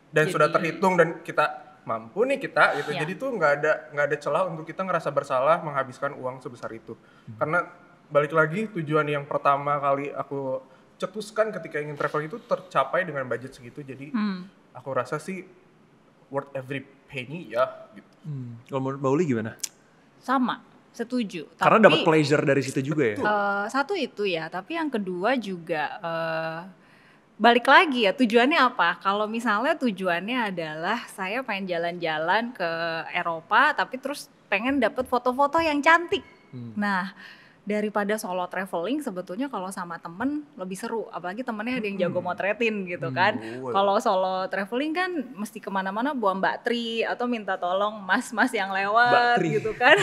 dan sudah terhitung dan kita mampu nih kita gitu. Jadi tuh nggak ada celah untuk kita ngerasa bersalah menghabiskan uang sebesar itu. Karena balik lagi tujuan yang pertama kali aku cetuskan ketika ingin traveling itu tercapai dengan budget segitu. Jadi aku rasa sih worth every penny ya gitu. Kalau menurut Mbak Uli gimana? Sama. Setuju. Karena dapat pleasure dari situ juga ya. Satu itu ya, tapi yang kedua juga balik lagi ya tujuannya apa? Kalau misalnya tujuannya adalah saya pengen jalan-jalan ke Eropa, tapi terus pengen dapet foto-foto yang cantik. Nah, daripada solo traveling sebetulnya kalau sama temen lebih seru, apalagi temennya ada yang jago motretin gitu kan. Kalau solo traveling kan mesti kemana-mana buang Mbak Tri atau minta tolong mas-mas yang lewat gitu kan.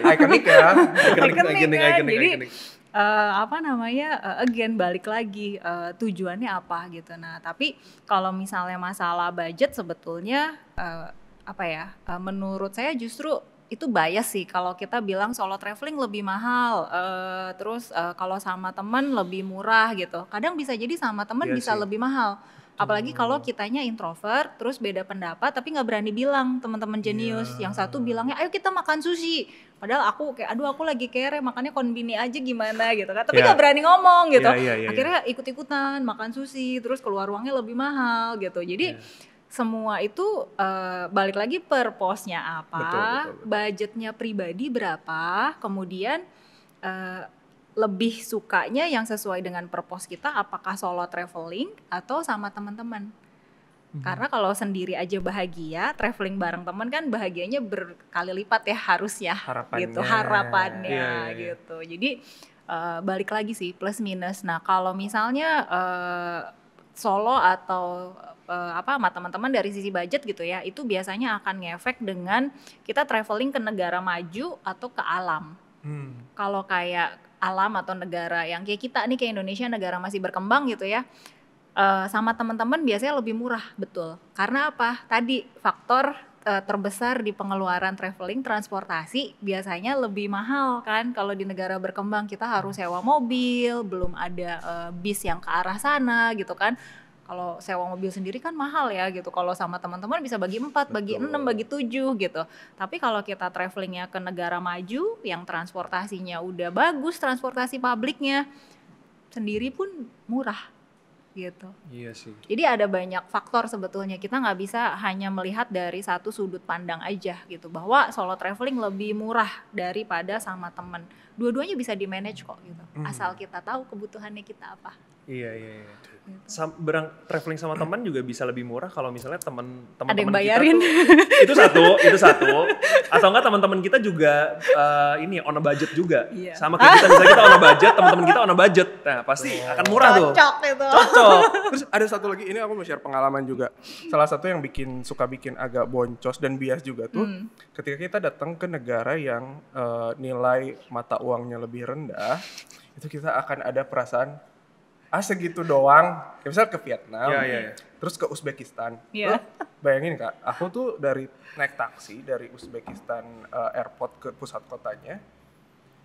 Ikonik ya. Ikonik. Jadi again balik lagi tujuannya apa gitu. Nah tapi kalau misalnya masalah budget sebetulnya menurut saya justru itu bias sih kalau kita bilang solo traveling lebih mahal, terus kalau sama teman lebih murah gitu. Kadang bisa jadi sama teman bisa lebih mahal. Apalagi kalau kitanya introvert, terus beda pendapat tapi nggak berani bilang teman-teman jenius. Yang satu bilangnya ayo kita makan sushi. Padahal aku kayak aduh aku lagi kere makannya konbini aja gimana gitu kan. Tapi nggak berani ngomong gitu. Akhirnya ikut-ikutan makan sushi, terus keluar uangnya lebih mahal gitu. Jadi semua itu balik lagi purpose-nya apa, betul. Budgetnya pribadi berapa, kemudian lebih sukanya yang sesuai dengan purpose kita, apakah solo traveling atau sama teman-teman. Karena kalau sendiri aja bahagia, traveling bareng teman kan bahagianya berkali lipat ya harusnya, harapannya gitu. Jadi balik lagi sih plus minus. Nah kalau misalnya solo atau sama teman-teman dari sisi budget gitu ya, itu biasanya akan ngefek dengan kita traveling ke negara maju atau ke alam. Kalau kayak alam atau negara yang kayak kita nih, kayak Indonesia negara masih berkembang gitu ya, sama teman-teman biasanya lebih murah, betul. Karena apa? Tadi faktor terbesar di pengeluaran traveling, transportasi biasanya lebih mahal kan. Kalau di negara berkembang kita harus sewa mobil, belum ada bis yang ke arah sana gitu kan. Kalau sewa mobil sendiri kan mahal ya gitu. Kalau sama teman-teman bisa bagi 4, bagi 6, bagi 7 gitu. Tapi kalau kita travelingnya ke negara maju yang transportasinya udah bagus, transportasi publiknya sendiri pun murah gitu. Iya sih. Jadi ada banyak faktor sebetulnya. Kita nggak bisa hanya melihat dari satu sudut pandang aja gitu. Bahwa solo traveling lebih murah daripada sama teman. Dua-duanya bisa di manage kok gitu. Asal kita tahu kebutuhannya kita apa. Iya. Traveling sama teman juga bisa lebih murah kalau misalnya teman-teman ada yang bayarin. Kita tuh, itu satu. Atau enggak teman-teman kita juga on a budget juga. Iya. Sama kayak kita, misalnya kita on a budget, teman-teman kita on a budget. Nah pasti akan murah tuh. Cocok. Terus ada satu lagi, ini aku mau share pengalaman juga. Salah satu yang suka bikin agak boncos dan bias juga tuh, ketika kita datang ke negara yang nilai mata uangnya lebih rendah, itu kita akan ada perasaan segitu doang, kayak misal ke Vietnam, terus ke Uzbekistan. Bayangin Kak, aku tuh naik taksi dari Uzbekistan airport ke pusat kotanya.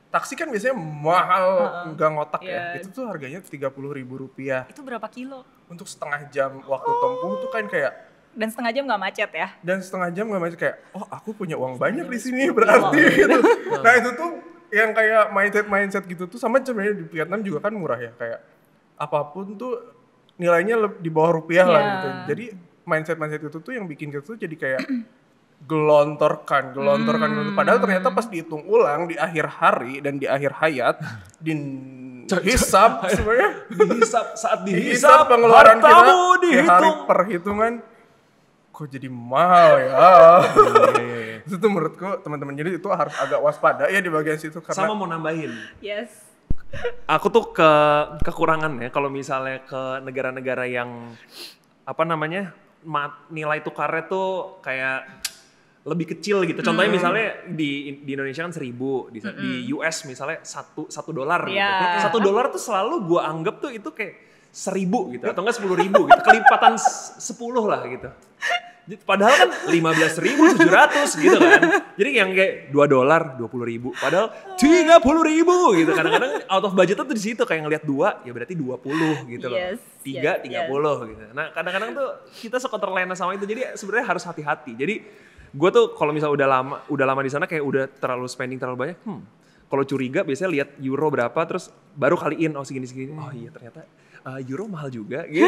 Taksi kan biasanya mahal, nggak ngotak ya. Itu tuh harganya Rp30.000. Itu berapa kilo? Untuk setengah jam waktu tempuh tuh kan kayak. Dan setengah jam nggak macet ya? Dan setengah jam nggak macet, kayak, aku punya uang banyak di sini berarti gitu. Nah itu tuh yang kayak mindset gitu tuh sama sebenarnya di Vietnam juga kan murah ya, kayak apapun tuh nilainya di bawah rupiah lah gitu. Jadi mindset itu tuh yang bikin kita tuh jadi kayak gelontorkan. Padahal ternyata pas dihitung ulang di akhir hari dan di akhir hayat, dihisap sebenarnya. Saat dihisap pengeluaran kita di hari perhitungan, kok jadi mahal ya. Itu tuh menurutku teman-teman jadi itu harus agak waspada ya di bagian situ karena. Sama mau nambahin. Yes. Aku tuh kekurangan ya kalau misalnya ke negara-negara yang nilai tukarnya tuh kayak lebih kecil gitu. Contohnya misalnya di Indonesia kan 1.000, di US misalnya $1 gitu. $1 tuh selalu gua anggap tuh itu kayak 1.000 gitu atau enggak 10.000 gitu. Kelipatan 10 lah gitu. Padahal kan 15.700 gitu kan. Jadi yang kayak $2, 20.000. Padahal 30.000 gitu. Kadang-kadang out of budget tuh di situ kayak ngelihat 2 ya berarti 20 gitu loh. 3 30 gitu. Nah, kadang-kadang tuh kita suka terlena sama itu. Jadi sebenarnya harus hati-hati. Jadi gue tuh kalau misalnya udah lama di sana kayak udah terlalu spending terlalu banyak. Kalau curiga biasanya lihat euro berapa terus baru kaliin segini-segini. Oh iya ternyata euro mahal juga gitu.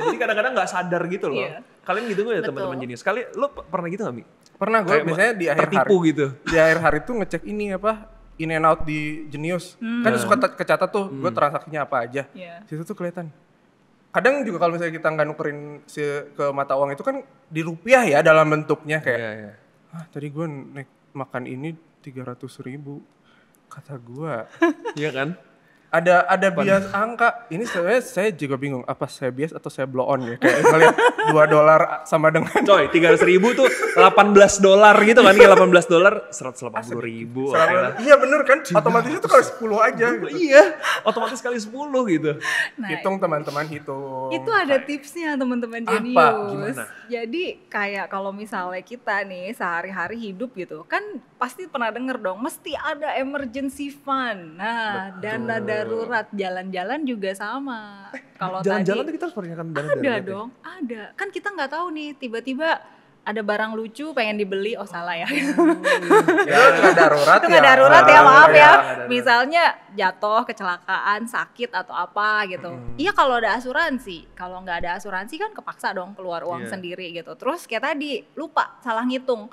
Jadi kadang-kadang nggak sadar gitu loh. Kalian gitu nggak ya teman-teman jenius? Lo pernah gitu nggak Mi? Pernah gue misalnya di akhir tertipu hari. Gitu. Di akhir hari tuh ngecek ini in and out di Genius. Kan suka kecatat tuh gue transaksinya apa aja. Situ tuh kelihatan. Kadang juga kalau misalnya kita nggak nukerin ke mata uang itu kan di rupiah ya dalam bentuknya kayak. Tadi gue naik makan ini 300.000 kata gue. Iya kan? Ada bias angka. Ini sebenarnya saya juga bingung. Apa saya bias atau saya blow on ya? Kayak ngeliat $2 sama dengan... Coy, 300.000 tuh $18 gitu kan. Kayak $18, 180.000. Iya bener kan? Otomatis itu kali 10 aja gitu. Iya, otomatis kali 10 gitu. Nah, hitung teman-teman hitung. Itu ada tipsnya teman-teman Genius. Gimana? Jadi kayak kalau misalnya kita nih sehari-hari hidup gitu. Kan pasti pernah denger dong. Mesti ada emergency fund. Nah, dana darurat, jalan-jalan juga sama. Kalau jalan-jalan tadi tuh kita harus perniakan dana darurat. ada dong, ada. Kan kita nggak tahu nih, tiba-tiba ada barang lucu pengen dibeli, salah ya. Ya nggak darurat Itu ya. nggak darurat ya, maaf ya. Darurat. Misalnya jatuh, kecelakaan, sakit atau apa gitu. Iya kalau ada asuransi. Kalau nggak ada asuransi kan kepaksa dong keluar uang sendiri gitu. Terus kayak tadi lupa salah ngitung.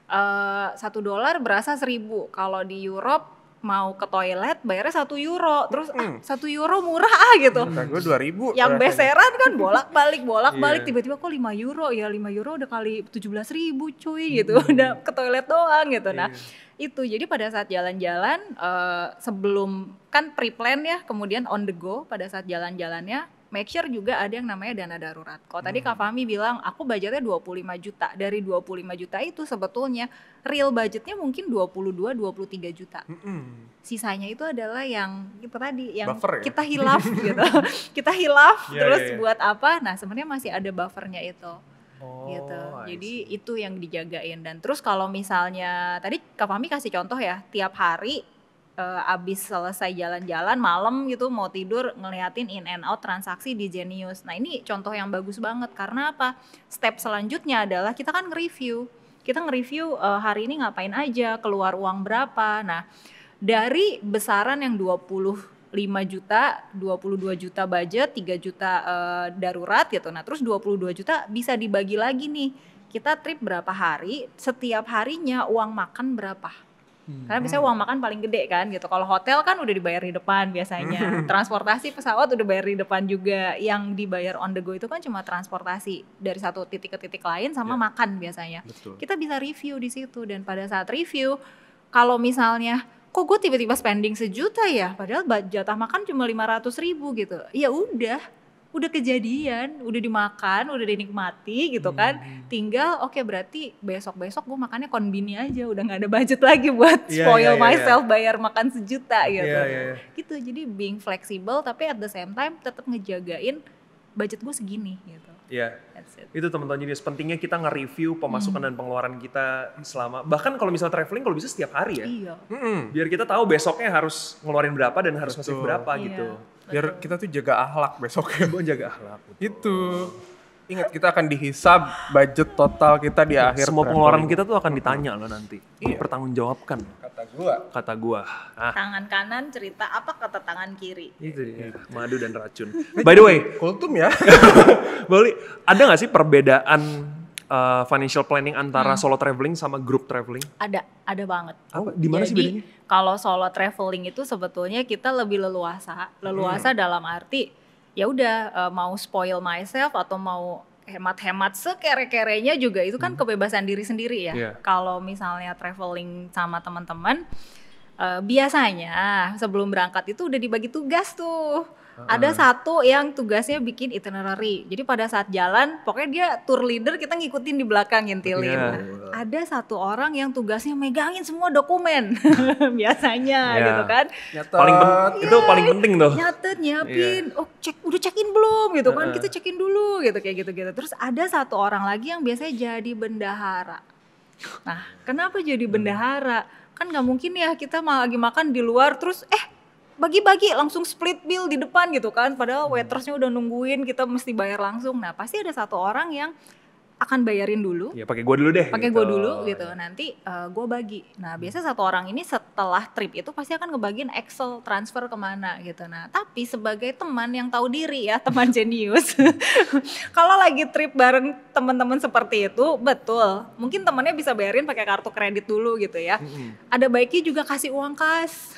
$1 berasa 1.000. Kalau di Europe mau ke toilet bayarnya €1. Terus €1 murah gitu. Kata gue 2.000. Yang beseran kan bolak-balik tiba-tiba kok €5 ya €5 udah kali 17.000 cuy gitu. Udah ke toilet doang gitu. Nah, itu jadi pada saat jalan-jalan sebelum kan pre-plan ya, kemudian on the go pada saat jalan-jalannya make sure juga ada yang namanya dana darurat. Kalau tadi Kak Fahmi bilang aku budgetnya 25 juta. Dari 25 juta itu sebetulnya real budgetnya mungkin 22-23 juta. Sisanya itu adalah yang itu tadi yang buffer, kita hilaf gitu. Kita hilaf terus buat apa? Nah, sebenarnya masih ada buffernya itu. Gitu. Jadi itu yang dijagain. Dan terus kalau misalnya tadi Kak Fahmi kasih contoh ya, tiap hari abis selesai jalan-jalan malam gitu mau tidur ngeliatin in and out transaksi di Genius. Nah ini contoh yang bagus banget karena apa? Step selanjutnya adalah kita kan nge-review. Kita nge-review hari ini ngapain aja, keluar uang berapa. Nah dari besaran yang 25 juta, 22 juta budget, 3 juta darurat gitu. Nah terus 22 juta bisa dibagi lagi nih. Kita trip berapa hari, setiap harinya uang makan berapa. Karena biasanya uang makan paling gede kan gitu. Kalau hotel kan udah dibayar di depan biasanya. Transportasi pesawat udah bayar di depan juga. Yang dibayar on the go itu kan cuma transportasi dari satu titik ke titik lain sama makan biasanya. Betul. Kita bisa review di situ dan pada saat review kalau misalnya kok gue tiba-tiba spending 1 juta ya, padahal jatah makan cuma 500.000 gitu. Ya udah kejadian, udah dimakan, udah dinikmati gitu kan. Tinggal berarti besok-besok gue makannya konbini aja, udah gak ada budget lagi buat spoil myself bayar makan 1 juta gitu. Gitu, jadi being flexible tapi at the same time tetap ngejagain budget gue segini gitu. Iya, itu teman-teman Genius, pentingnya kita nge-review pemasukan dan pengeluaran kita selama, bahkan kalau misalnya traveling kalau bisa setiap hari ya. Iya. Biar kita tahu besoknya harus ngeluarin berapa dan harus ngasih berapa gitu. Biar kita tuh jaga akhlak besoknya. Jaga akhlak. Itu. Ingat kita akan dihisab budget total kita di akhir. Semua pengeluaran kita tuh akan ditanya loh nanti. Dipertanggungjawabkan. Kata gua. Tangan kanan cerita apa kata tangan kiri. Itu dia. Madu dan racun. By the way, kultum ya. Bali, ada nggak sih perbedaan financial planning antara solo traveling sama group traveling? Ada banget. Di mana sih bedanya? Kalau solo traveling itu sebetulnya kita lebih leluasa. Leluasa dalam arti ya udah mau spoil myself atau mau hemat-hemat sekere-kerenya juga itu kan kebebasan diri sendiri ya. Kalau misalnya traveling sama teman-teman Biasanya sebelum berangkat itu udah dibagi tugas tuh. Ada satu yang tugasnya bikin itinerary. Jadi pada saat jalan, pokoknya dia tour leader, kita ngikutin di belakang ngintilin. Nah, ada satu orang yang tugasnya megangin semua dokumen. Biasanya gitu kan. Itu paling penting tuh. Nyatet, nyiapin. Oh, udah check-in belum gitu kan. Kita check-in dulu gitu kayak gitu-gitu. Terus ada satu orang lagi yang biasanya jadi bendahara. Nah, kenapa jadi bendahara? Kan nggak mungkin ya kita lagi makan di luar terus bagi-bagi langsung split bill di depan gitu kan, padahal waitersnya udah nungguin, kita mesti bayar langsung. Nah pasti ada satu orang yang akan bayarin dulu. Ya pakai gue dulu deh. Pakai gue dulu gitu. Nanti gue bagi. Nah biasanya satu orang ini setelah trip itu pasti akan ngebagiin Excel transfer kemana gitu. Nah tapi sebagai teman yang tahu diri ya, teman jenius, kalau lagi trip bareng teman-teman seperti itu, betul. Mungkin temannya bisa bayarin pakai kartu kredit dulu gitu ya. Ada baiknya juga kasih uang kas.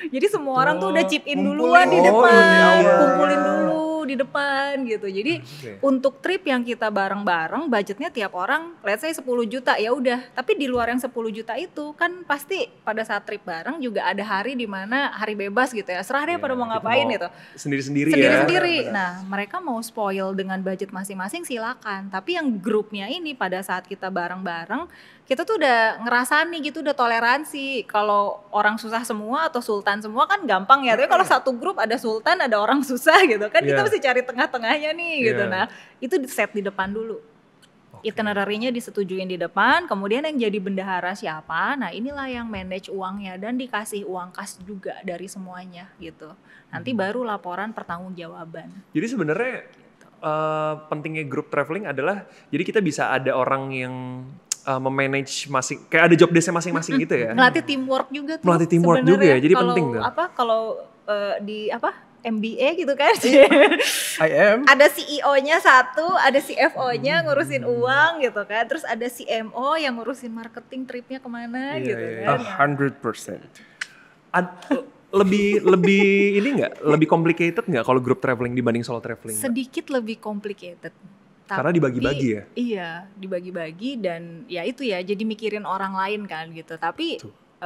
Jadi semua orang tuh udah chip in duluan di depan, kumpulin dulu di depan gitu. Jadi untuk trip yang kita bareng-bareng, budgetnya tiap orang, let's say 10 juta ya udah. Tapi di luar yang 10 juta itu kan pasti pada saat trip bareng juga ada hari di mana hari bebas gitu ya. Serah deh pada mau ngapain gitu. Sendiri-sendiri ya. Sendiri-sendiri. Nah mereka mau spoil dengan budget masing-masing silakan. Tapi yang grupnya ini pada saat kita bareng-bareng, kita tuh udah ngerasa nih gitu, udah toleransi. Kalau orang susah semua atau sultan semua kan gampang ya. Tapi kalau satu grup ada sultan, ada orang susah gitu kan, kita mesti cari tengah-tengahnya nih gitu. Nah itu di set di depan dulu. Itinerary-nya disetujuin di depan, kemudian yang jadi bendahara siapa, nah inilah yang manage uangnya dan dikasih uang kas juga dari semuanya gitu. Nanti baru laporan pertanggungjawaban. Jadi sebenarnya pentingnya group traveling adalah, jadi kita bisa ada orang yang memanage kayak ada job desk-nya masing-masing gitu ya. Melatih teamwork juga tuh. Melatih teamwork juga ya, jadi penting tuh. Kalau di MBA gitu kan. Ada CEO-nya satu, ada CFO-nya ngurusin uang gitu kan. Terus ada CMO yang ngurusin marketing tripnya kemana gitu kan. 100%. Lebih ini nggak? Lebih complicated nggak kalau group traveling dibanding solo traveling? Sedikit lebih complicated. Karena dibagi-bagi ya? Iya, dibagi-bagi dan ya itu ya, jadi mikirin orang lain kan gitu. Tapi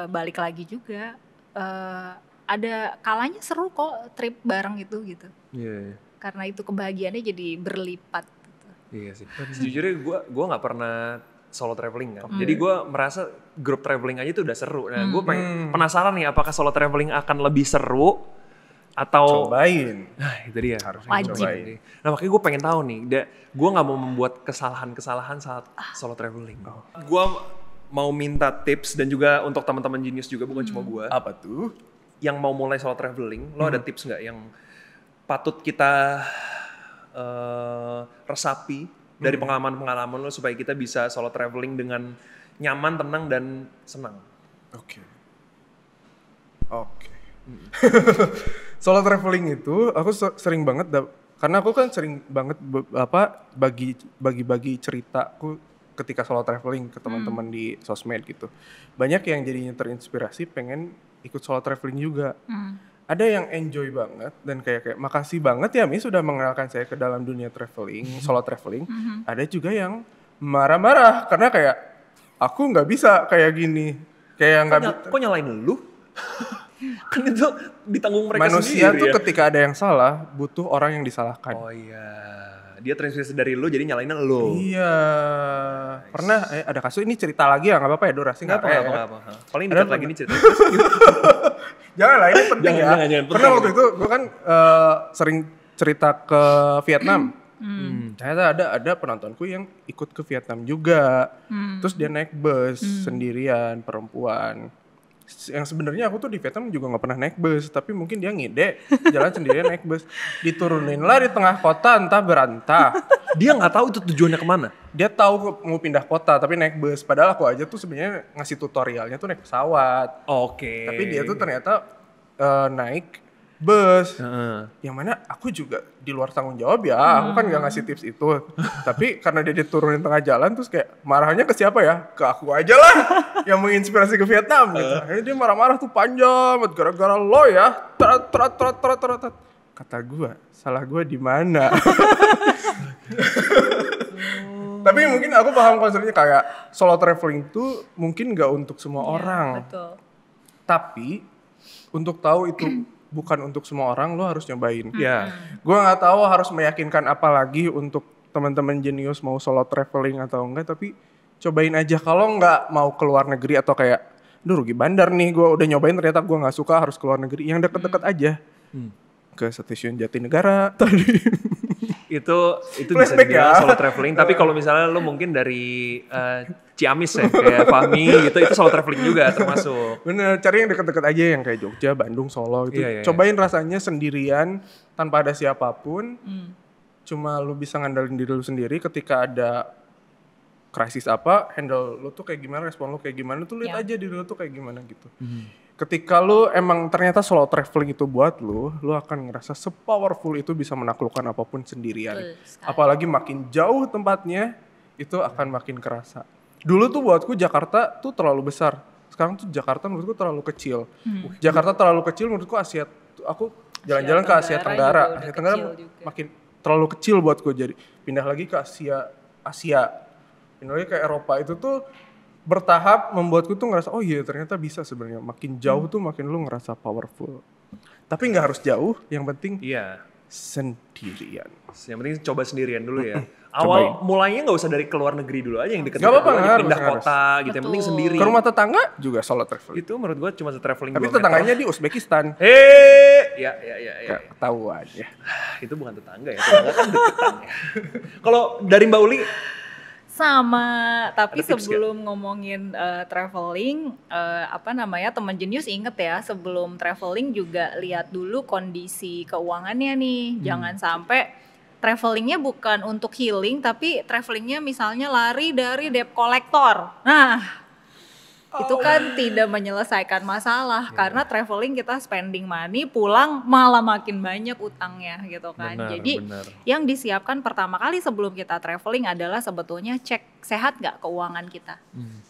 balik lagi juga, ada kalanya seru kok trip bareng itu gitu. Iya. Karena itu kebahagiaannya jadi berlipat. Gitu. Iya sih. Sejujurnya gue nggak pernah solo traveling kan. Jadi gue merasa group traveling aja tuh udah seru. Nah gue penasaran nih apakah solo traveling akan lebih seru atau cobain. Nah itu dia, wajib. Cobain. Nah makanya gue pengen tahu nih, gue nggak mau membuat kesalahan-kesalahan saat solo traveling. Gue mau minta tips dan juga untuk teman-teman Genius juga, bukan cuma gue. Apa tuh? Yang mau mulai solo traveling, lo ada tips nggak yang patut kita resapi dari pengalaman-pengalaman lo supaya kita bisa solo traveling dengan nyaman, tenang dan senang? Oke. Solo traveling itu aku sering banget karena aku kan sering banget bagi-bagi ceritaku ketika solo traveling ke teman-teman di sosmed gitu. Banyak yang jadinya terinspirasi pengen ikut solo traveling juga. Ada yang enjoy banget dan kayak makasih banget ya Mi sudah mengenalkan saya ke dalam dunia traveling, solo traveling. Ada juga yang marah-marah karena kayak aku nggak bisa kayak gini, kayak nggak. Kok nyalain lu? Kan itu ditanggung mereka manusia sendiri. Manusia tuh ya? Ketika ada yang salah butuh orang yang disalahkan. Oh iya, dia terinspirasi dari lu jadi nyalainnya lu. Iya. Nice. Pernah ada kasus ini cerita lagi ya, nggak apa-apa ya durasi nggak apa. Paling dekat lagi nih cerita. Jangan lah, ini penting ya. Jangan, pernah waktu itu gue kan sering cerita ke Vietnam. Ternyata ada penontonku yang ikut ke Vietnam juga. Terus dia naik bus sendirian, perempuan. Yang sebenarnya aku tuh di Vietnam juga nggak pernah naik bus, tapi mungkin dia ngide jalan sendirian naik bus, diturunin lah di tengah kota entah berantah. Dia nggak tahu itu tujuannya kemana. Dia tahu mau pindah kota tapi naik bus, padahal aku aja tuh sebenarnya ngasih tutorialnya tuh naik pesawat. Oke. Tapi dia tuh ternyata naik bus, yang mana aku juga di luar tanggung jawab ya, aku kan gak ngasih tips itu. Tapi karena dia diturunin tengah jalan, terus kayak marahnya ke siapa ya? Ke aku aja lah, yang menginspirasi ke Vietnam gitu. Akhirnya dia marah-marah tuh panjang, gara-gara lo ya, kata gue, salah gue di mana? Tapi mungkin aku paham konsepnya kayak solo traveling tuh mungkin gak untuk semua orang. Betul. Tapi untuk tahu itu bukan untuk semua orang, lo harus nyobain. Ya. Gue nggak tahu harus meyakinkan apa lagi untuk teman-teman jenius mau solo traveling atau enggak, tapi cobain aja. Kalau nggak mau ke luar negeri atau kayak, duh rugi bandar nih, gue udah nyobain ternyata gue nggak suka harus ke luar negeri. Yang deket-deket aja, ke stasiun Jatinegara tadi. itu bisa dibilang solo traveling. Tapi kalau misalnya lo mungkin dari Ciamis ya, kayak Fahmi gitu, itu solo traveling juga termasuk. Bener, cari yang deket-deket aja yang kayak Jogja, Bandung, Solo gitu. Iya. Cobain rasanya sendirian tanpa ada siapapun. Cuma lu bisa ngandalin diri lu sendiri. Ketika ada krisis apa, handle lu tuh kayak gimana, respon lu kayak gimana, tuh lihat aja diri lu tuh kayak gimana gitu. Ketika lu emang ternyata solo traveling itu buat lu akan ngerasa se-powerful itu bisa menaklukkan apapun sendirian. Apalagi makin jauh tempatnya, itu akan makin kerasa. Dulu tuh buatku Jakarta tuh terlalu besar. Sekarang tuh Jakarta menurutku terlalu kecil. Jakarta terlalu kecil menurutku Asia. Aku jalan-jalan ke Asia Tenggara. Asia Tenggara makin terlalu kecil buatku, jadi pindah lagi ke Asia. Pindah lagi ke Eropa, itu tuh bertahap membuatku tuh ngerasa oh iya ternyata bisa sebenarnya. Makin jauh tuh makin lu ngerasa powerful. Tapi nggak harus jauh, yang penting sendirian. Yang penting coba sendirian dulu ya. Awal mulainya nggak usah dari keluar negeri dulu aja, yang deket-deket Gak apa-apa, dulu aja, harus, pindah kota gitu. Yang penting sendiri. Ke rumah tetangga juga solo traveling. Itu menurut gue cuma traveling. Tapi tetangganya di Uzbekistan. Ya. Ketahuan ya. Itu bukan tetangga ya, tetangga kan deketan ya. Kalau dari Mbak Uli? Sama, tapi sebelum ngomongin traveling, teman jenius inget ya, sebelum traveling juga lihat dulu kondisi keuangannya nih. Jangan sampai travelingnya bukan untuk healing, tapi travelingnya misalnya lari dari debt collector. Nah, itu kan tidak menyelesaikan masalah, karena traveling kita spending money, pulang malah makin banyak utangnya gitu kan. Jadi yang disiapkan pertama kali sebelum kita traveling adalah sebetulnya cek sehat gak keuangan kita.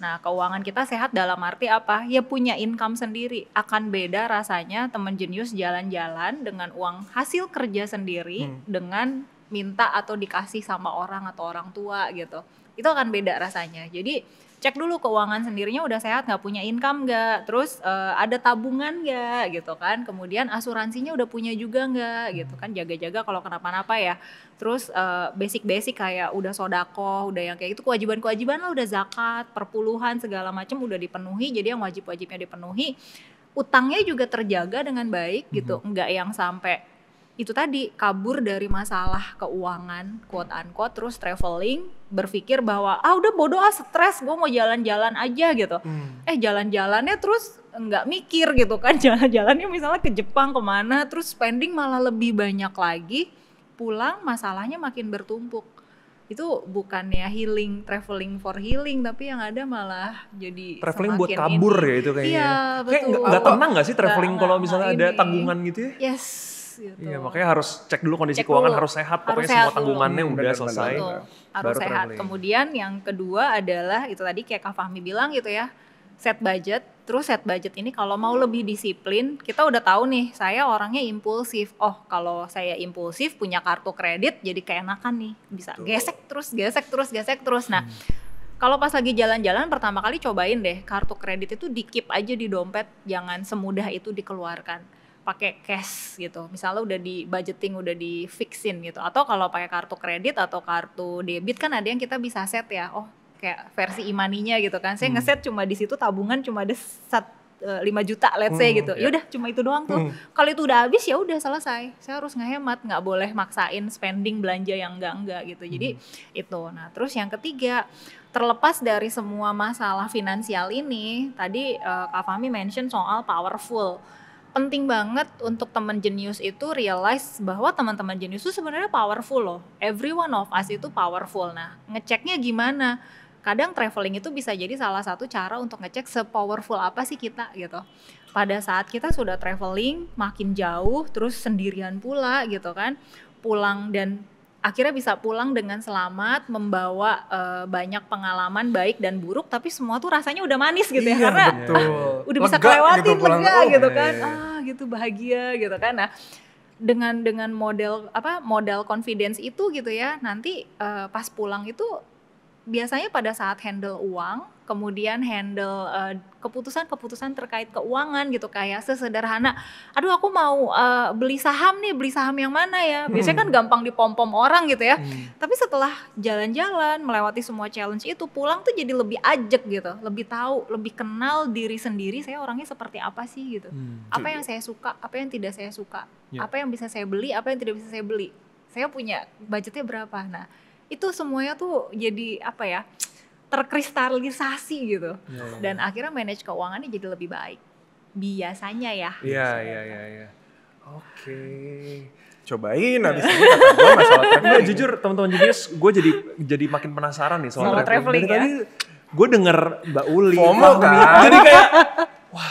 Nah, keuangan kita sehat dalam arti apa? Ya punya income sendiri. Akan beda rasanya teman jenius jalan-jalan dengan uang hasil kerja sendiri dengan minta atau dikasih sama orang atau orang tua gitu. Itu akan beda rasanya. Jadi cek dulu keuangan sendirinya udah sehat gak, punya income gak, terus ada tabungan gak gitu kan, kemudian asuransinya udah punya juga gak gitu kan, jaga-jaga kalau kenapa-napa ya. Terus basic-basic kayak udah sodako, udah yang kayak itu kewajiban-kewajiban lah, udah zakat, perpuluhan segala macam udah dipenuhi, jadi yang wajib-wajibnya dipenuhi. Utangnya juga terjaga dengan baik gitu, enggak yang sampai itu tadi kabur dari masalah keuangan quote unquote, terus traveling berpikir bahwa udah bodo stres, gue mau jalan-jalan aja gitu. Jalan-jalannya terus nggak mikir gitu kan, jalan-jalannya misalnya ke Jepang kemana, terus spending malah lebih banyak lagi, pulang masalahnya makin bertumpuk. Itu bukannya healing, traveling for healing, tapi yang ada malah jadi traveling buat kabur ya itu kayaknya. Iya, betul. Kayak nggak tenang nggak sih traveling kalau misalnya ada tanggungan gitu ya? Yes. Gitu. Iya, makanya harus cek dulu kondisi keuangan, harus sehat, pokoknya semua tanggungannya udah selesai. Harus sehat. Kemudian yang kedua adalah itu tadi kayak Kak Fahmi bilang gitu ya, set budget. Terus set budget ini kalau mau lebih disiplin, kita udah tahu nih, saya orangnya impulsif. Oh, kalau saya impulsif punya kartu kredit jadi keenakan nih, bisa gesek terus. Nah, kalau pas lagi jalan-jalan pertama kali cobain deh kartu kredit itu di-keep aja di dompet, jangan semudah itu dikeluarkan. Pakai cash gitu, misalnya udah di budgeting, udah di fixin gitu. Atau kalau pakai kartu kredit atau kartu debit kan ada yang kita bisa set ya, kayak versi e-money-nya gitu kan. Saya ngeset cuma di situ tabungan cuma ada 5 juta let's say gitu. Ya udah cuma itu doang tuh. Kalau itu udah habis ya udah selesai. Saya harus ngehemat, nggak boleh maksain spending belanja yang enggak gitu. Jadi itu. Nah, terus yang ketiga, terlepas dari semua masalah finansial ini, tadi Kak Fahmi mention soal powerful. Penting banget untuk teman jenius itu realize bahwa teman-teman jenius itu sebenarnya powerful loh. Every one of us itu powerful. Nah, ngeceknya gimana? Kadang traveling itu bisa jadi salah satu cara untuk ngecek se-powerful apa sih kita gitu. Pada saat kita sudah traveling makin jauh, terus sendirian pula gitu kan, pulang dan akhirnya bisa pulang dengan selamat, membawa banyak pengalaman baik dan buruk, tapi semua tuh rasanya udah manis gitu ya, karena udah bisa kelewatin gitu, lega gitu kan, gitu bahagia gitu kan. Nah, dengan model confidence itu gitu ya, nanti pas pulang itu biasanya pada saat handle uang, kemudian handle keputusan-keputusan terkait keuangan gitu, kayak sesederhana, aduh aku mau beli saham yang mana ya? Biasanya kan gampang dipom-pom orang gitu ya. Tapi setelah jalan-jalan, melewati semua challenge itu, pulang tuh jadi lebih ajek gitu, lebih tahu, lebih kenal diri sendiri, saya orangnya seperti apa sih gitu. Apa yang saya suka, apa yang tidak saya suka, apa yang bisa saya beli, apa yang tidak bisa saya beli. Saya punya budgetnya berapa. Nah, itu semuanya tuh jadi apa ya? Terkristalisasi gitu. Dan akhirnya manage keuangannya jadi lebih baik. Biasanya ya. Iya. Oke. Cobain abis ini kata gue masalah traveling. Jujur teman-teman Genius, gue jadi makin penasaran nih soal traveling ya. Tadi gue denger Mbak Uli, FOMO kan? jadi kayak wah,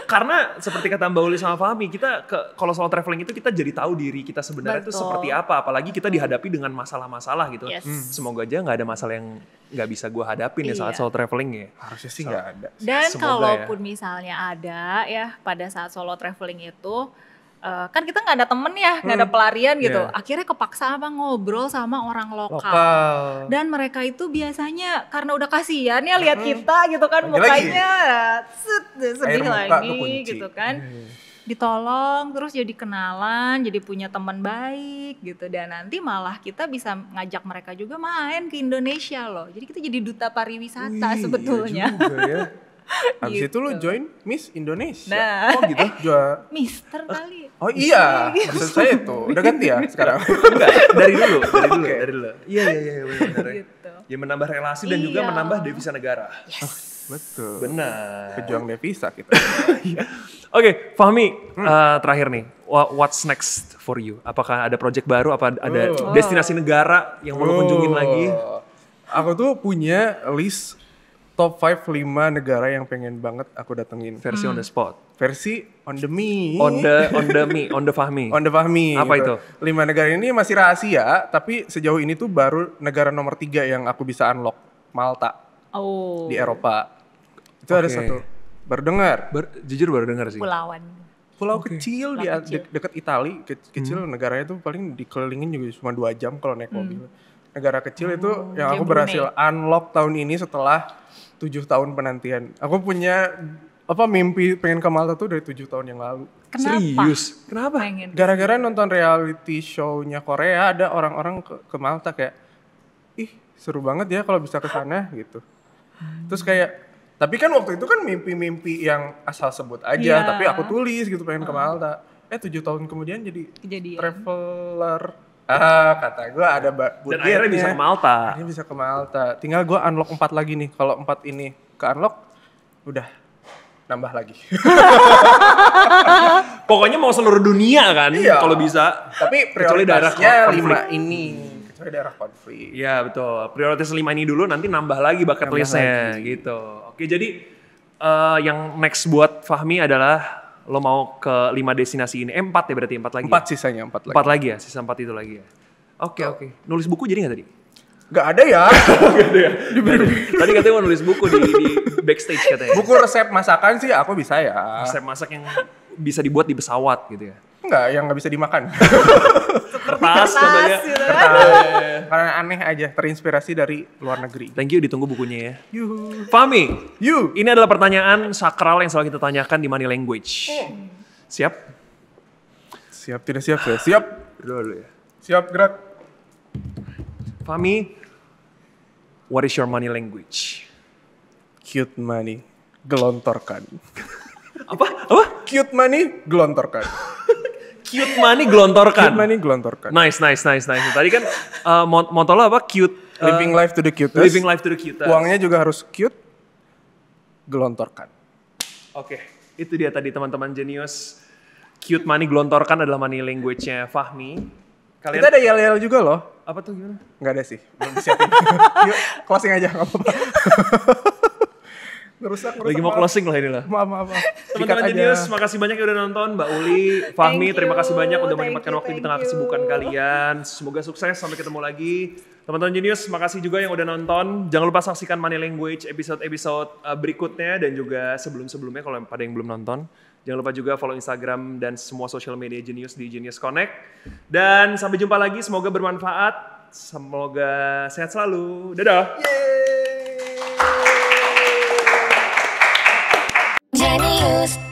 karena seperti kata Mbak Uli sama Fahmi, kita kalau soal traveling itu kita jadi tahu diri kita sebenarnya itu seperti apa, apalagi kita dihadapi dengan masalah-masalah gitu. Semoga aja nggak ada masalah yang nggak bisa gue hadapin ya saat soal traveling ya. Harusnya sih nggak ada. Dan Semoga kalaupun misalnya ada ya pada saat solo traveling itu, kan kita nggak ada temen ya, nggak ada pelarian gitu. Akhirnya kepaksa ngobrol sama orang lokal. Dan mereka itu biasanya karena udah kasihan ya lihat kita gitu kan, mukanya sedih lagi gitu kan. Ditolong, terus jadi kenalan, jadi punya teman baik gitu. Dan nanti malah kita bisa ngajak mereka juga main ke Indonesia loh. Jadi kita jadi duta pariwisata sebetulnya. Iya juga ya. Habis itu lu join Miss Indonesia. Nah, gitu? Mister kali. Oh iya, maksud saya itu. Udah ganti ya sekarang? Enggak, dari dulu. Iya benar. Gitu. Ya menambah relasi dan juga menambah devisa negara. Betul. Benar. Pejuang devisa kita. Oke, Fahmi, terakhir nih, what's next for you? Apakah ada project baru? Apa ada destinasi negara yang mau lo kunjungin lagi? Aku tuh punya list top 5 negara yang pengen banget aku datengin. Versi on the spot. Versi on the me. On the Fahmi. On the Fahmi. Apa gitu. itu? 5 negara ini masih rahasia, tapi sejauh ini tuh baru negara nomor 3 yang aku bisa unlock. Malta. Di Eropa. Itu ada satu. Baru dengar. Jujur baru dengar sih. Pulau kecil di dekat Itali. Kecil negaranya tuh paling dikelilingin juga cuma 2 jam kalau naik mobil. Negara kecil itu yang aku berhasil unlock tahun ini setelah 7 tahun penantian. Aku punya mimpi pengen ke Malta tuh dari 7 tahun yang lalu. Kenapa? Serius? Kenapa? Gara-gara nonton reality show-nya Korea, ada orang-orang ke Malta kayak, ih seru banget ya kalau bisa ke sana gitu. Terus kayak, tapi kan waktu itu kan mimpi-mimpi yang asal sebut aja, tapi aku tulis gitu pengen ke Malta. 7 tahun kemudian jadi traveler. Kata gue ada dan akhirnya bisa ke Malta. Akhirnya bisa ke Malta. Tinggal gue unlock 4 lagi nih. Kalau 4 ini ke unlock, udah nambah lagi. Pokoknya mau seluruh dunia kan, kalau bisa. Tapi prioritasnya 5 ini. Kecuali daerah konflik. Iya betul. Prioritas 5 ini dulu, nanti nambah lagi bucket listnya gitu. Oke, jadi yang next buat Fahmi adalah lo mau ke 5 destinasi ini. 4 ya berarti, 4 lagi. 4 sisanya, 4 lagi. 4 lagi ya, sisa 4 itu lagi ya. Oke. Nulis buku jadi gak tadi? Gak ada ya. Tadi katanya mau nulis buku di backstage katanya. Buku resep masakan sih aku bisa ya. Resep masak yang bisa dibuat di pesawat gitu ya. Enggak, yang gak bisa dimakan. Kertas contohnya. Karena aneh aja, terinspirasi dari luar negeri. Thank you, ditunggu bukunya ya. Fahmi, ini adalah pertanyaan sakral yang selalu kita tanyakan di Money Language. Siap? Siap, tidak siap ya? Siap. Berdoa dulu ya. Siap, gerak. Fahmi, what is your money language? Cute money, gelontorkan. Apa? Cute money, gelontorkan. Cute money gelontorkan. Cute money gelontorkan. Nice. Tadi kan moto lo apa? Cute. Living life to the cutest. Living life to the cutest. Uangnya juga harus cute, gelontorkan. Oke, itu dia tadi teman-teman Genius. Cute money gelontorkan adalah money language-nya Fahmi. Kita ada yel-yel juga loh. Apa tuh gimana? Nggak ada sih, belum disiapin. Yuk, closing aja, nggak apa-apa. Ngerusak. Lagi mau closing lah ini lah. Maaf. Teman-teman Genius, makasih banyak yang udah nonton. Mbak Uli, Fahmi, terima kasih banyak udah menyempatkan waktu di tengah kesibukan kalian. Semoga sukses, sampai ketemu lagi. Teman-teman Genius, makasih juga yang udah nonton. Jangan lupa saksikan Money Language episode-episode berikutnya dan juga sebelum-sebelumnya kalau pada yang belum nonton. Jangan lupa juga follow Instagram dan semua social media Genius di Genius Connect. Dan sampai jumpa lagi, semoga bermanfaat. Semoga sehat selalu. Dadah! Genius.